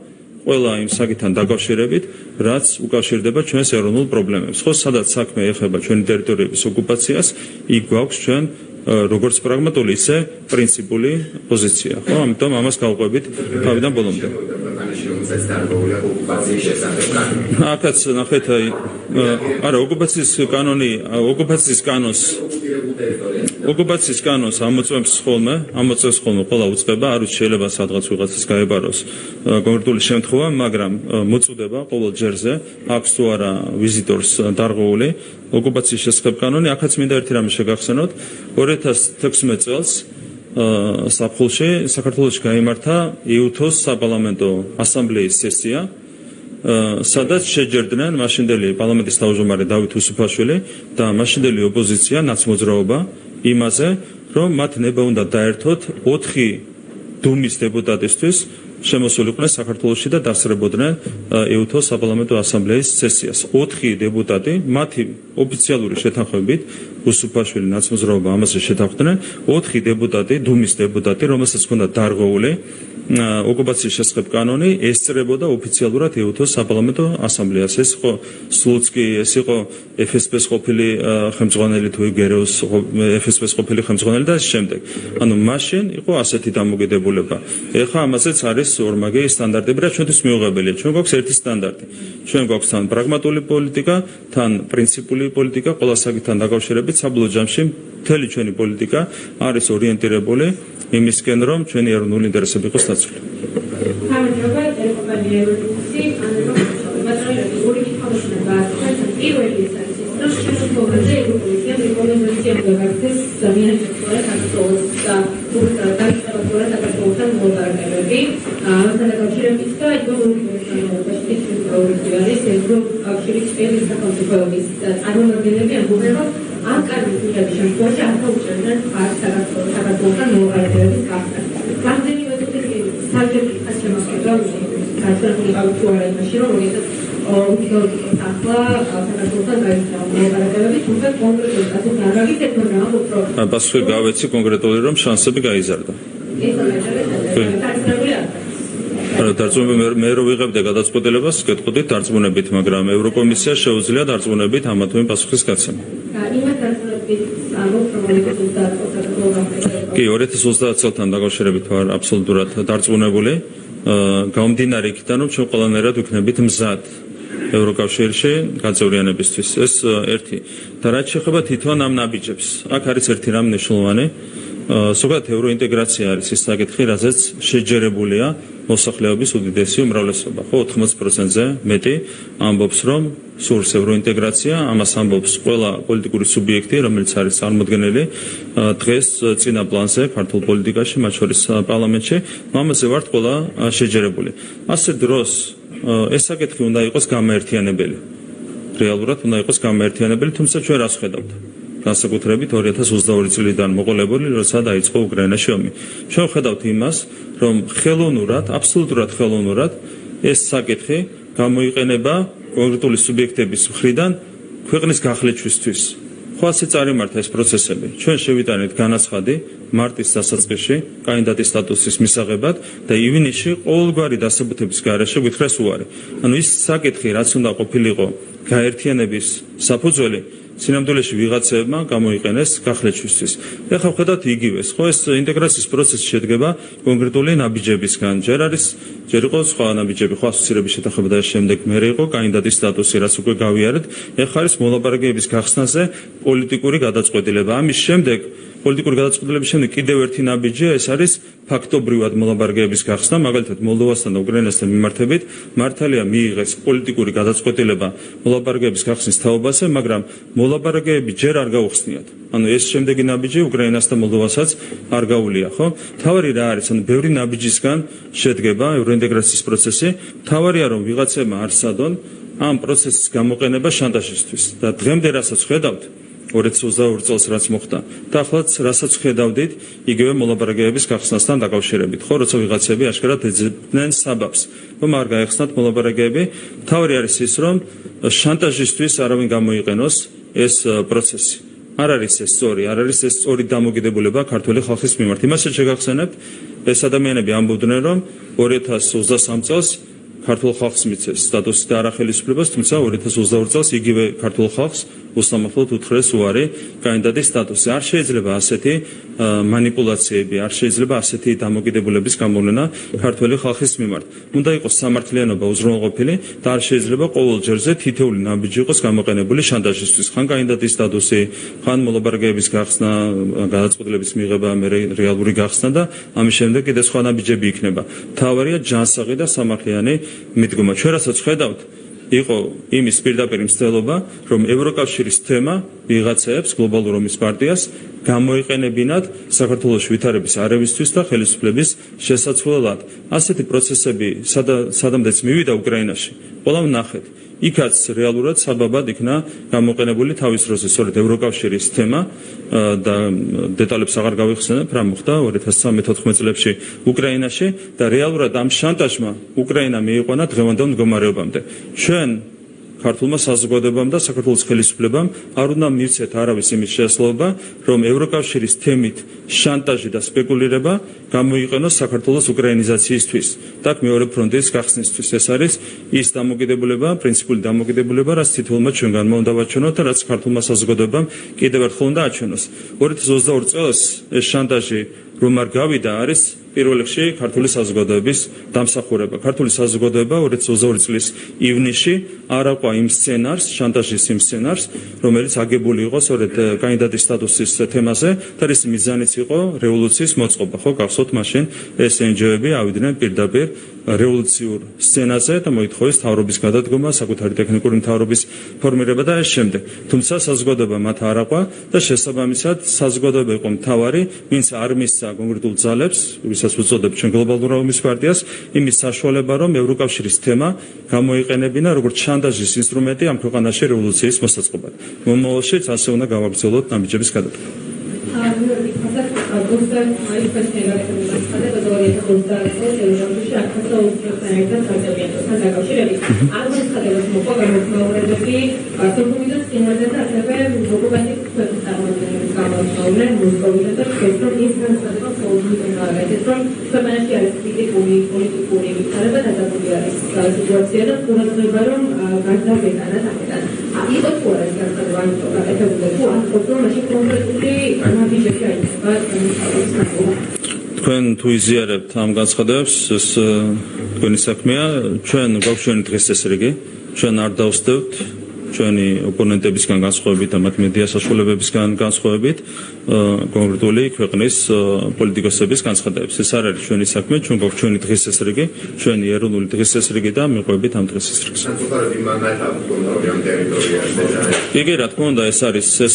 ყველა იმ საკითხთან დაკავშირებით, რაც უკავშირდება ჩვენს ეროვნულ პრობლემებს. ხო, სადაც საქმე ეხება ჩვენი ტერიტორიების ოკუპაციას, იქ გვაქვს ჩვენ როგორც პრაგმატული, ისე პრინციპული პოზიცია. ხო, ამიტომ ამას გავყვებით თავიდან ბოლომდე. აქაც ნახეთ, არა, ოკუპაციის კანონს ამოწევს ხოლმე ყველა უწყება, არ ვიცი შეიძლება სადღაც ვიღაცას გაებაროს კონკრეტული შემთხვევა, მაგრამ მოწოდება ყოველ ჯერზე აქვს თუ არა ვიზიტორს დარღვეული ოკუპაციის შესახებ კანონი. აქაც მინდა ერთი რამე შეგახსენოთ, 2016 წელს საფხულში საქართველოში გაიმართა იუთოს საპარლამენტო ასამბლეის სესია, სადაც შეჯერდნენ მაშინდელი პარლამენტის თავმჯდომარე დავით უსუფაშვილი და მაშინდელი ოპოზიცია ნაცმოძრაობა იმაზე, რომ მათ ნება უნდა დაერთოთ 4 დუმის დეპუტატისთვის შემოსულიყვნენ საქართველოში და დასწრებოდნენ იუთოს საპარლამენტო ასამბლეის სესიას. 4 დეპუტატი, მათი ოფიციალური შეთანხმებით, უსუფაშვილი ნაცმოძრაობა ამაზე შეთანხმდნენ, 4 დეპუტატი, დუმის დეპუტატი, რომელსაც ჰქონდა დარღვეული ოკუპაციის შესახებ კანონი, ესწრებოდა ოფიციალურად იუთოს საპარლამენტო ასამბლეას. ეს იყო სლუცკი, ეს იყო FSB-ს ყოფილი ხელმძღვანელი თუ გეროს FSB-ს ყოფილი ხელმძღვანელი და შემდეგ. ანუ მაშინ იყო ასეთი დამოკიდებულება. ეხლა ამაზეც არის ორმაგი სტანდარტები და ჩვენთვის მიუღებელია. ჩვენ გვაქვს ერთი სტანდარტი. ჩვენ გვაქვს თან პრაგმატული პოლიტიკა, თან პრინციპული პოლიტიკა, ყველა საკითხთან დაკავშირებით საბოლოო ჯამში მთელი ჩვენი პოლიტიკა არის ორიენტირებული იმისკენ, რომ ჩვენი ეროვნული ინტერესები იყოს დაცული. ამ კანონების შემთხვევაში არ გაუჭერდნენ საქართველოსთან მოუღალატებების გახსნას. რამდენიმე საჯარო ასემასკება საქართველოს ავტო არა იმაში, რომ როდესაც უქიოდიკოს ახლა საქართველოსთან გაიცნო მოუღალატებები, თუმცა კონკრეტულად ასე არ გაგიცეთ, მაგრამ უფრო პასუხი გავეცი კონკრეტული, რომ შანსები გაიზარდა. მე რო ვიღებდე გადაწყვეტილებას, გეტყოდით დარწმუნებით, მაგრამ ევროკომისია შეუძლია დარწმუნებით ამა თუ იმ პასუხის გაცემა. კი, 2030 წელთან დაკავშირებით ვარ აბსოლუტურად დარწმუნებული, გამომდინარე იქიდან, რომ ჩვენ ყველანაირად ვიქნებით მზად ევროკავშირში გაწევრიანებისთვის. ეს ერთი. და რაც შეეხება თვითონ ამ ნაბიჯებს, აქ არის ერთი რამ მნიშვნელოვანი. ზოგადად ევროინტეგრაცია არის ის საკითხი, რაზეც შეჯერებულია მოსახლეობის უდიდესი უმრავლესობა. ხო, 80%-ზე მეტი ამბობს, რომ სურს ევროინტეგრაცია, ამას ამბობს ყველა პოლიტიკური სუბიექტი, რომელიც არის წარმოდგენილი დღეს წინა პლანზე ქართულ პოლიტიკაში, მათ შორის პარლამენტში, ამაზე ვართ ყველა შეჯერებული. ასე დროს ეს საკითხი უნდა იყოს გამაერთიანებელი. რეალურად უნდა იყოს გამაერთიანებელი, თუმცა ჩვენ რას ხედავთ? განსაკუთრებით 2022 წლიდან მოყოლებული, როცა დაიწყო უკრაინაში ომი. ჩვენ ხედავთ იმას, რომ ხელოვნურად, აბსოლუტურად ხელოვნურად ეს საკითხი გამოიყენება კონკრეტული სუბიექტების მხრიდან ქვეყნის გახლეჩვისთვის. ხო, ასე წარიმართა ეს პროცესები. ჩვენ შევიტანეთ განაცხადი მარტის დასაწყისში კანდიდატის სტატუსის მისაღებად და ივნისში ყოველგვარი დასაბუთების გარეშე გითხრეს უარი. ანუ ის საკითხი, რაც უნდა ყოფილიყო გაერთიანების საფუძველი, სინამდვილეში ვიღაცებმა გამოიყენეს გახლეჩვისთვის. ეხლა ვხედავთ იგივეს, ხო ეს ინტეგრაციის პროცესი შედგება კონკრეტული ნაბიჯებისგან. ჯერ იყო სხვა ნაბიჯები, ხო ასოცირების შეთანხმება და შემდეგ მერე იყო კანდიდატის სტატუსი, რაც უკვე გავიარეთ. ეხლა არის მოლაპარაკებების გახსნაზე პოლიტიკური გადაწყვეტილება. ამის შემდეგ პოლიტიკური გადაწყვეტილების შემდეგ კიდევ ერთი ნაბიჯია, ეს არის ფაქტობრივად მოლაპარაკებების გახსნა, მაგალითად მოლდოვასთან და უკრაინასთან მიმართებით მართალია მიიღეს პოლიტიკური გადაწყვეტილება მოლაპარაკებების გახსნის თაობაზე, მაგრამ მოლაპარაკებები ჯერ არ გაუხსნიათ. ანუ ეს შემდეგი ნაბიჯი უკრაინასთან და მოლდოვასაც არ გაუვლია, ხო? თავარი რა არის? ანუ ბევრი ნაბიჯისგან შედგება ევროინტეგრაციის პროცესი. თავარია რომ ვიღაცებმა არ სცადონ ამ პროცესის გამოყენება შანტაჟისთვის. და დღემდე რასაც ხედავთ 2022 წელს რაც მოხდა და ახლაც რასაც ხედავდით იგივე მოლაპარაკებების გახსნასთან დაკავშირებით, ხო, როცა ვიღაცები აშკარად ეძებდნენ საბაბს, რომ არ გაეხსნათ მოლაპარაკებები. თავი არის ის, რომ შანტაჟისთვის არავინ გამოიყენოს ეს პროცესი. არ არის ეს სწორი დამოკიდებულება ქართული ხალხის მიმართ. იმასაც შეგახსენებთ, ეს ადამიანები ამბობდნენ, რომ 2023 წელს ქართულ ხალხს მიცეს სტატუსი და არახელისუფლებას, თუმცა 2022 წელს იგივე ქართულ ხალხს უსამართლოდ უთხრეს უარი კანდიდატის სტატუსი. არ შეიძლება ასეთი манипуляციები, არ შეიძლება ასეთი დამოკიდებულების გამოვლენა ქართული ხალხის მიმართ. უნდა იყოს სამართლიანობა უზრუნველყოფილი და არ შეიძლება ყოველ ჯერზე თითოეული ნაბიჯი იყოს გამოყენებული შანტაჟისთვის. ხან კანდიდატის სტატუსი, ხან მოლაპარაკებების გახსნა, გადაწყვეტილების მიღება, რეალური გახსნა და ამის შემდეგ კიდე სხვა ნაბიჯები იქნება. თავარია ჯანსაღი და სამართლიანი მიდგომა. ჩვენ რასაც ხედავთ იყო იმის პირდაპირ მცდელობა, რომ ევროკავშირის თემა ვიღაცებს გლობალურ ომის პარტიას გამოიყენებინათ საქართველოს ვითარების არევისთვის და ხელისუფლების შესაცვლელად. ასეთი პროცესები სადამდეც მივიდა უკრაინაში, ყველა ვნახეთ. იქაც რეალურად საბაბად იქნა გამოყენებული თავის დროზე სწორედ ევროკავშირის თემა და დეტალებს აღარ გავიხსენებ, რა მოხდა 2013-14 წლებში უკრაინაში და რეალურად ამ შანტაჟმა უკრაინა მიიყვანა დღევანდელ მდგომარეობამდე. ჩვენ ქართულმა საზოგადოებამ და საქართველოს ხელისუფლებამ არ უნდა მივცეთ არავის იმის შესაძლებლობა, რომ ევროკავშირის თემით შანტაჟი და სპეკულირება გამოიყენოს საქართველოს უკრაინიზაციისთვის და მეორე ფრონტის გახსნისთვის. ეს არის ის დამოკიდებულება, პრინციპული დამოკიდებულება, რაც თითოეულმა ჩვენგანმა უნდა ვაჩვენოთ და რაც ქართულმა საზოგადოებამ კიდევ ერთხელ უნდა აჩვენოს. 2022 წელს ეს შანტაჟი რომ არ გავიდა არის პირველ რიგში ქართული საზოგადოების დამსახურება. ქართული საზოგადოება 2022 წლის ივნისში არ აყვა იმ სცენარს, შანტაჟის იმ სცენარს, რომელიც აგებული იყო სწორედ კანდიდატის სტატუსის თემაზე და რის მიზანიც იყო რევოლუციის მოწყობა. ხო, გახსოვთ მაშინ ეს NGO-ები ავიდნენ პირდაპირ რევოლუციურ სცენაზე და მოითხოვეს მთავრობის გადადგომა, საკუთარი ტექნიკური მთავრობის ფორმირება და ეს შემდეგ. თუმცა საზოგადოება მათ არ აყვა და შესაბამისად საზოგადოება იყო მთავარი, ვინც არ მისცა კონკრეტულ ძალებს, ვისაც უწოდებ ჩვენ გლობალურ ომის პარტიას, იმის საშუალება, რომ ევროკავშირის თემა გამოიყენებინა როგორც შანტაჟის ინსტრუმენტი ამ ქვეყანაში რევოლუციის მოსაწყობად. მომავალშიც ასე უნდა გავაგრძელოთ ნაბიჯების გადადგმა. თქვენ თუ იზიარებთ ამ განცხადებებს, ეს თქვენი საქმეა, ჩვენ გვაქვს დღეს ეს რიგი, ჩვენ არ დავსდევთ ჩვენი ოპონენტებისგან განსხვავებით და მათ მედია საშუალებებისგან განსხვავებით კონკრეტული ქვეყნის პოლიტიკოსების განცხადებებს. ეს არ არის ჩვენი საქმე, ჩვენ გვაქვს ჩვენი დღის ეს რიგი, ჩვენი ეროვნული დღის ეს რიგი და მიყვებით ამ დღის ეს რიგს. იგი რა თქმა უნდა ეს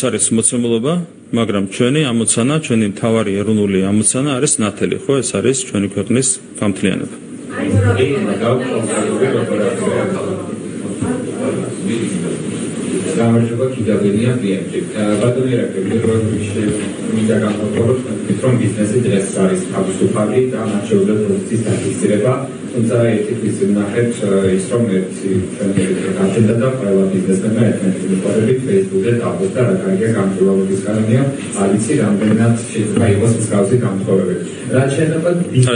არის მოცემულობა, მაგრამ ჩვენი ამოცანა, ჩვენი მთავარი ეროვნული ამოცანა არის ნათელი, ხო, ეს არის ჩვენი ქვეყნის გამთლიანება. გამარჯობა კიდევ კლიენტი. ბატონი რაკები მინდა გამოვყუროთ, რომ ბიზნესი დღეს არის თავისუფალი და მათ შეუძლია პროდუქციის დაფიქსირება. თუმცა ერთი ის ნახეთ ის რომ ერთი აჯენდა და ყველა ბიზნესმენმა ერთმანეთს მიყვარებით Facebook-ზე დააბოს და რა კარგია გამჭვირვალობის კანონია, არიცი რამდენად შეიძლება იყოს მსგავსი დამთხოვებები. რაც შეიძლება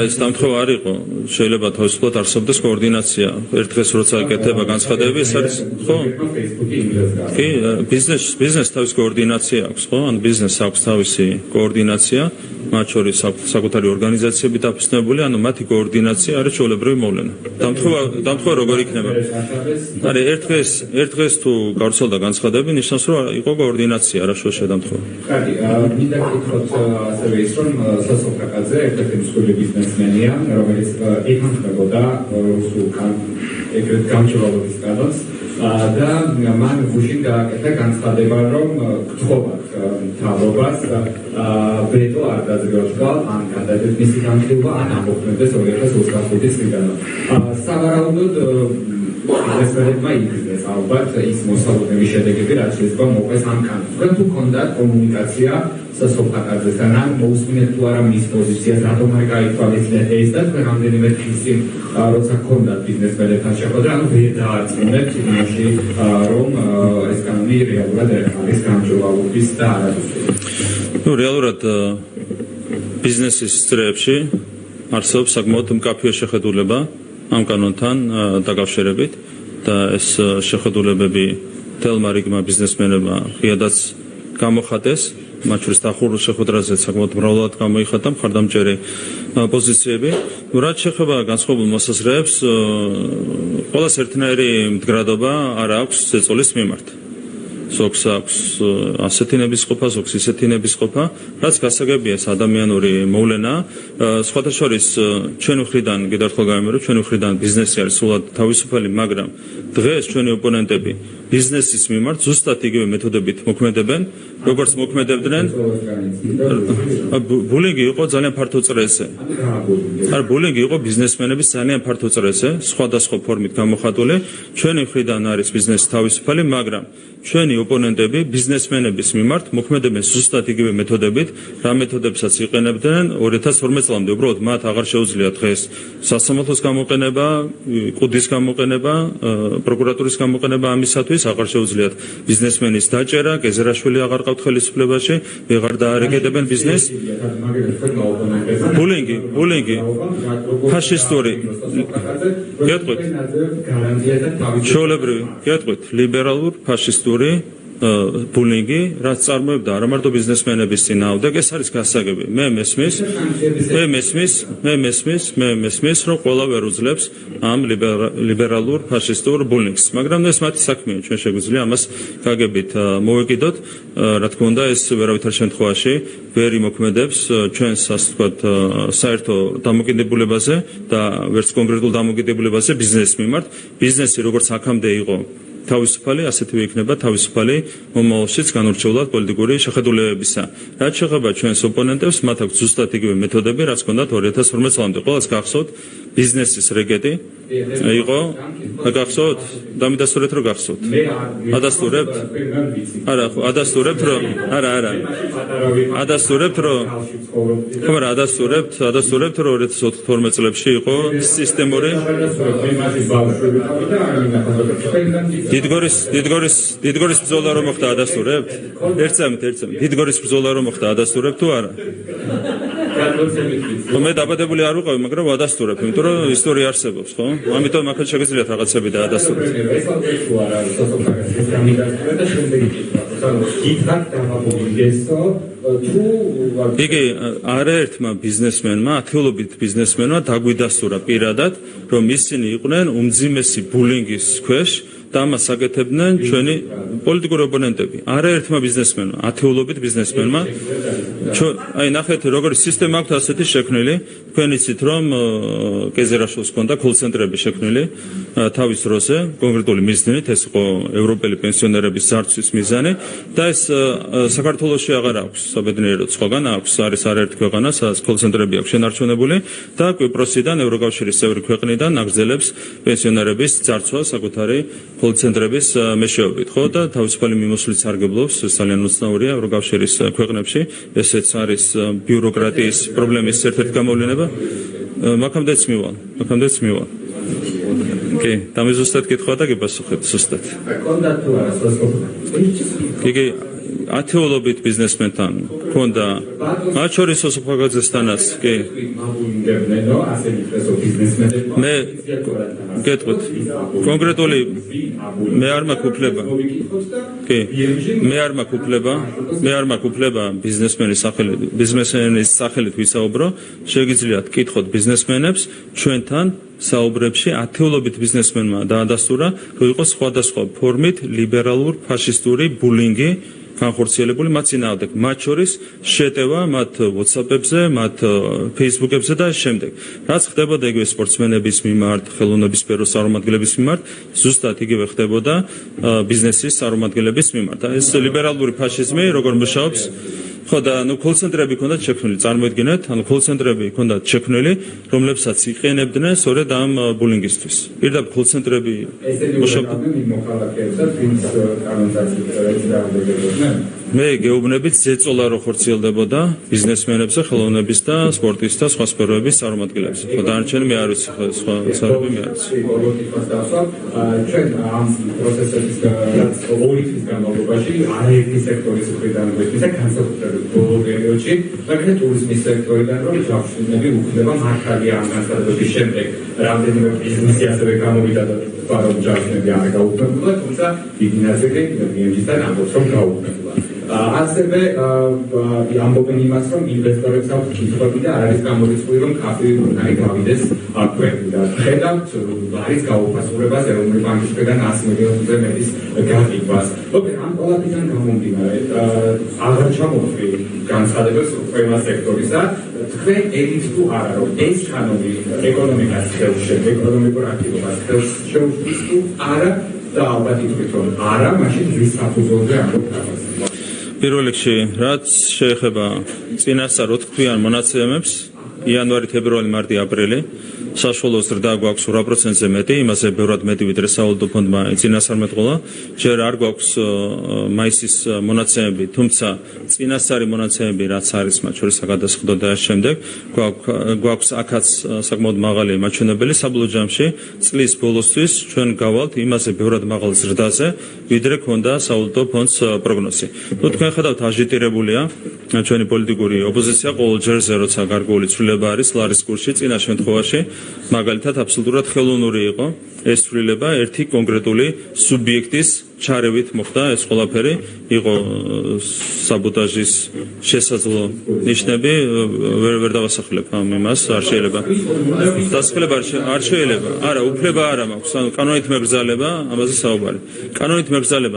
ეს დამთხოვა არ იყო, შეიძლება თავისუფლად არსებდეს კოორდინაცია. ერთ დღეს როცა ეკეთება განცხადებები, ეს არის ხო? Facebook-ი იმას კი, ბიზნესს თავისი координация აქვს, ხო? ან ბიზნესს აქვს თავისი координация, მათ შორის საკუთარი ორგანიზაციები დაფუძნებული, ანუ მათი координация არის ჩვეულებრივი მოვლენა. დამთხოვა როგორ იქნება? არის ერთ დღეს თუ გავრცელდა განცხადები, ნიშნავს რომ იყო координация, რა შოშე დამთხოვა. კარგი, მინდა გითხრათ ასევე ის რომ სასოფლაკაძე ერთ-ერთი მსხვილი ბიზნესმენია, რომელიც ეხმარებოდა რუსულ ეგრეთ გამჭვირვალობის კანონს და მან გუშინ გააკეთა განცხადება, რომ გთხოვათ მთავრობას ვეტო არ დაძრევა ან გადადეთ მისი განხილვა, ან ამოქმედდეს 2025 წლიდან. სავარაუდოდ ბიზნესმენებმა იგრძნეს ალბათ ის მოსალოდნელი შედეგები, რაც შეიძლება მოყვეს ამ კანონს. თქვენ თუ გქონდათ კომუნიკაცია სასოფლაკაძესთან, ან მოусმინეთ თუ არა მის პოზიციას, რატომ არ გაითვალისწინეთ ეს და თქვენ რამდენიმე დღის წინ როცა გქონდათ ბიზნესმენებთან შეხვედრა, ანუ ვერ დაარწმუნებთ იმაში, რომ ეს კანონი რეალურად არის გამჭვირვალობის და არადოსტური. ნუ რეალურად ბიზნესის წრეებში არსებობს საკმაოდ მკაფიო შეხედულება ამ კანონთან დაკავშირებით და ეს შეხედულებები თელმა რიგმა ბიზნესმენებმა ღიადაც გამოხატეს, მათ შორის დახურულ შეხვედრაზე საკმაოდ მრავლად გამოიხატა მხარდამჭერი პოზიციები. რაც შეეხება განსხვავებულ მოსაზრეებს, ყველას ერთნაირი მდგრადობა არ აქვს ზეწოლის მიმართ. ზოგს აქვს ასეთი ნებისყოფა, ზოგს ისეთი ნებისყოფა, რაც გასაგებია ეს ადამიანური მოვლენა. სხვათა შორის ჩვენი მხრიდან კიდევ ერთხელ გამიმეორებ, ჩვენი მხრიდან ბიზნესი არის სულად თავისუფალი, მაგრამ დღეს ჩვენი ოპონენტები ბიზნესის მიმართ ზუსტად იგივე მეთოდებით მოქმედებენ, როგორც მოქმედებდნენ. ბულინგი იყო ძალიან ფართო წრეზე. არ ბულინგი იყო ბიზნესმენების ძალიან ფართო წრეზე, სხვადასხვა ფორმით გამოხატული. ჩვენი მხრიდან არის ბიზნესი თავისუფალი, მაგრამ ჩვენი ოპონენტები ბიზნესმენების მიმართ მოქმედებენ ზუსტად იგივე მეთოდებით, რა მეთოდებსაც იყენებდნენ 2012 წლამდე. უბრალოდ მათ აღარ შეუძლიათ დღეს სასამართლოს გამოყენება, ყუდის გამოყენება, პროკურატურის გამოყენება ამისათვის, აღარ შეუძლიათ ბიზნესმენის დაჭერა, გეზერაშვილი აღარ ყავთ ხელისუფლებაში, ვეღარ დაარეგებენ ბიზნესს. ბულინგი, ფაშისტური. გეტყვით. ჩვეულებრივი, გეტყვით, ლიბერალურ ფაშისტური ბულინგი, რაც წარმოებდა არა მარტო ბიზნესმენების წინააღმდეგ, ეს არის გასაგები. მე მესმის, რომ ყველა ვერ უძლებს ამ ლიბერალურ ფაშისტურ ბულინგს. მაგრამ ეს მათი საქმეა, ჩვენ შეგვიძლია ამას გაგებით მოვეკიდოთ. რა თქმა უნდა, ეს ვერავითარ შემთხვევაში ვერ იმოქმედებს ჩვენს, ასე ვთქვათ, საერთო დამოკიდებულებაზე და ვერც კონკრეტულ დამოკიდებულებაზე ბიზნესის მიმართ. ბიზნესი როგორც აქამდე იყო თავისუფალი, ასეთივე იქნება თავისუფალი მომავალშიც განურჩევლად პოლიტიკური შეხედულებებისა. რაც შეეხება ჩვენს ოპონენტებს, მათ აქვს ზუსტად იგივე მეთოდები, რაც ჰქონდათ 2012 წლამდე. ყველას გახსოვთ ბიზნესის რეგეტი იყო, გახსოვთ? დამიდასტურეთ რომ გახსოვთ. ადასტურებთ? არა, ადასტურებთ რომ ადასტურებთ რომ 2012 წლებში იყო სისტემური დიდგორის ბრძოლა რომ მოხდა ადასტურებთ? ერთსამით. დიდგორის ბრძოლა რომ მოხდა ადასტურებთ თუ არა? მე დაბადებული არ ვიყავი, მაგრამ ვადასტურებ, იმიტომ რომ ისტორია არსებობს, ხო? ამიტომ აქაც შეგიძლიათ რაღაცები დაადასტუროთ. იგი არაერთმა ბიზნესმენმა, ათეულობით ბიზნესმენმა დაგვიდასტურა პირადად, რომ ისინი იყვნენ უმძიმესი ბულინგის ქვეშ და ამას აკეთებდნენ ჩვენი პოლიტიკური ოპონენტები. არაერთმა ბიზნესმენმა, ათეულობით ბიზნესმენმა. აი ნახეთ, როგორი სისტემა აქვს ასეთი შექმნილი. თქვენ იცით, რომ გეზერაშვილს ჰქონდა კოლ-ცენტრები შექმნილი თავის დროზე, კონკრეტული მიზნით, ეს იყო ევროპელი პენსიონერების ზარცვის მიზანი და ეს საქართველოში აღარ აქვს, საბედნიეროდ სხვაგან აქვს, არის არაერთი ქვეყანა, სადაც კოლ-ცენტრები აქვს შენარჩუნებული და კვიპროსიდან, ევროკავშირის წევრი ქვეყნიდან აგრძელებს პენსიონერების ზარცვას საკუთარი კოლ-ცენტრების მეშვეობით, ხო და თავისუფალი მიმოსვლით სარგებლობს, ძალიან უცნაურია ევროკავშირის ქვეყნებში, ესეც არის ბიუროკრატიის პრობლემის ერთ-ერთი გამოვლენა. მაქამდეც მივალ. კი, დამიზუსტად კითხვა და გიპასუხებთ ზუსტად. კი, ათეულობით ბიზნესმენთან ქონდა მათ შორის სოფხაგაძესთანაც კი მე გეტყვით კონკრეტული მე არ მაქვს უფლება კი მე არ მაქვს უფლება ბიზნესმენის სახელით ვისაუბრო შეგიძლიათ კითხოთ ბიზნესმენებს ჩვენთან საუბრებში ათეულობით ბიზნესმენმა დაადასტურა რომ იყოს სხვადასხვა ფორმით ლიბერალურ ფაშისტური ბულინგი განხორციელებული მათ წინააღმდეგ მათ შორის შეტევა მათ WhatsApp-ებზე მათ Facebook-ებზე და შემდეგ რაც ხდებოდა იგივე სპორტსმენების მიმართ ხელოვნების სფეროს წარმომადგენლების მიმართ ზუსტად იგივე ხდებოდა ბიზნესის წარმომადგენლების მიმართ ეს ლიბერალური ფაშიზმი როგორ მუშაობს ხო და კოლცენტრები ჰქონდათ შექმნილი წარმოიდგინეთ კოლცენტრები ჰქონდათ შექმნილი რომლებსაც იყენებდნენ სწორედ ამ ბულინგისთვის პირდაპირ კოლცენტრები მე გეუბნებით ზეწოლა რო ხორციელდებოდა ბიზნესმენებზე ხელოვნების და სპორტის და სხვა სფეროების წარმომადგენლებს ხო დანარჩენი მე არ ვიცი სხვა სფეროები მე არ ვიცი ჩვენ ამ პროცესების ორი თვის განმავლობაში არაერთი სექტორის მხრიდან გვესმის განსაკუთრებით ბოლო პერიოდში მაგრამ ტურიზმის სექტორიდან რომ ჯავშნები უხდება მართალი ამ განსაკუთრების შემდეგ რამდენიმე ბიზნესი ასევე გამოვიდა და პარალ ჯავშნები არ გაუქმებულა თუმცა დიდი ნაწილი მიემჯისთან ამბობს რომ გაუქმებულა ასევე ამბობენ იმას რომ ინვესტორებს აქვს კითხვები და არ არის გამორიცხული რომ კაფე უნდა გავიდეს აქვეები და ხედავთ არის გაუფასურებას ეროვნული ბანკის მხრიდან 100 მილიონზე მეტის გაღიგვას. ამ ყველაფერთან გამომდინარე აღარ ჩამოვხდი განცხადებებს ყველა სექტორისა თქვენ ელით თუ არა რომ ეს კანონი ეკონომიკას ხელშემ ეკონომიკურ აქტივობას ხელშეუხდის თუ არა და ალბათ ითქვით რომ არა მაშინ ვის საფუძველზე ამბობთ პირველ რიგში რაც შეეხება წინასწარ 4 თვიან მონაცემებს იანვარი, თებერვალი, მარტი, აპრილი საშუალო ზრდა გვაქვს 8%-ზე მეტი, იმაზე ბევრად მეტი ვიდრე სავალუტო ფონდმა წინასწარმეტყველა. ჯერ არ გვაქვს მაისის მონაცემები, თუმცა წინასწარი მონაცემები რაც არის მათ შორის გადასხდა და შემდეგ გვაქვს აქაც საკმაოდ მაღალი მაჩვენებელი საბოლოო ჯამში წლის ბოლოსთვის ჩვენ გავალთ იმაზე ბევრად მაღალ ზრდაზე, ვიდრე ქონდა სავალუტო ფონდს პროგნოზი. თქვენ ხედავთ აჟიტირებულია ჩვენი პოლიტიკური ოპოზიცია ყოველ ჯერზე როცა გარკვეული ცვლილება არის ლარის კურსში წინა შემთხვევაში მაგალითად აბსოლუტურად ხელოვნური იყო ეს ცვლილება ერთი კონკრეტული სუბიექტის ჩარევით მოხდა ეს ყველაფერი იყო საბოტაჟის შესაძლო ნიშნები ვერ დავასახლებ ამ იმას არ შეიძლება დასახლება არ შეიძლება არა უფლება არ მაქვს კანონით მებრძალება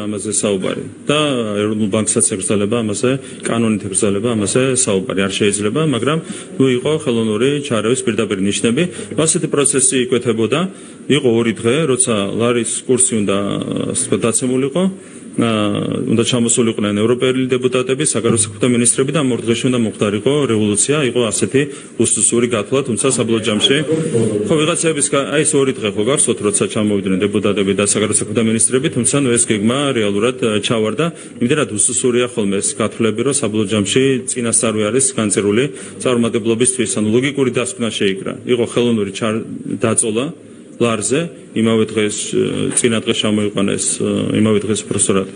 ამაზე საუბარი და ეროვნულ ბანკსაც ეკრძალება ამაზე კანონით ეკრძალება ამაზე საუბარი არ შეიძლება მაგრამ თუ იყო ხელოვნური ჩარევის პირდაპირ ნიშნები ასეთი პროცესი იკვეთებოდა იყო 2 დღე როცა ლარის კურსი უნდა დაცემულიყო უნდა ჩამოსულიყვნენ ევროპელი დეპუტატები, საგარეო საქმეთა მინისტრები და ამ 2 დღეში უნდა მოხდარიყო რევოლუცია, იყო ასეთი უსუსური გათვლა, თუმცა საბოლოო ჯამში ხო ვიღაცების აი ეს 2 დღე ხო გახსოვთ, როცა ჩამოვიდნენ დეპუტატები და საგარეო საქმეთა მინისტრები, თუმცა ეს გეგმა რეალურად ჩავარდა, იმდენად უსუსურია ხოლმე ეს გათვლები, რომ საბოლოო ჯამში წინასწარვე არის განწირული წარმატებლობისთვის, ანუ ლოგიკური დასკვნა შეიკრა. იყო ხელოვნური დაწოლა ლარზე იმავე დღეს წინა დღეს ჩამოიყვანეს იმავე დღეს პროფესორად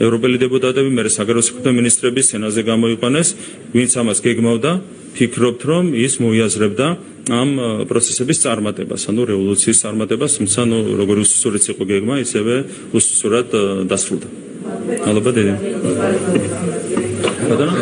ევროპელი დეპუტატები მე საგარეო საქმეთა მინისტრები სენაზე გამოიყვანეს ვინც ამას გეგმავდა ფიქრობთ რომ ის მოიაზრებდა ამ პროცესების წარმატებას ანუ რევოლუციის წარმატებას თუმცა როგორი უსუსურიც იყო გეგმა ისევე უსუსურად დასრულდა ალბათ დიდი ბატონო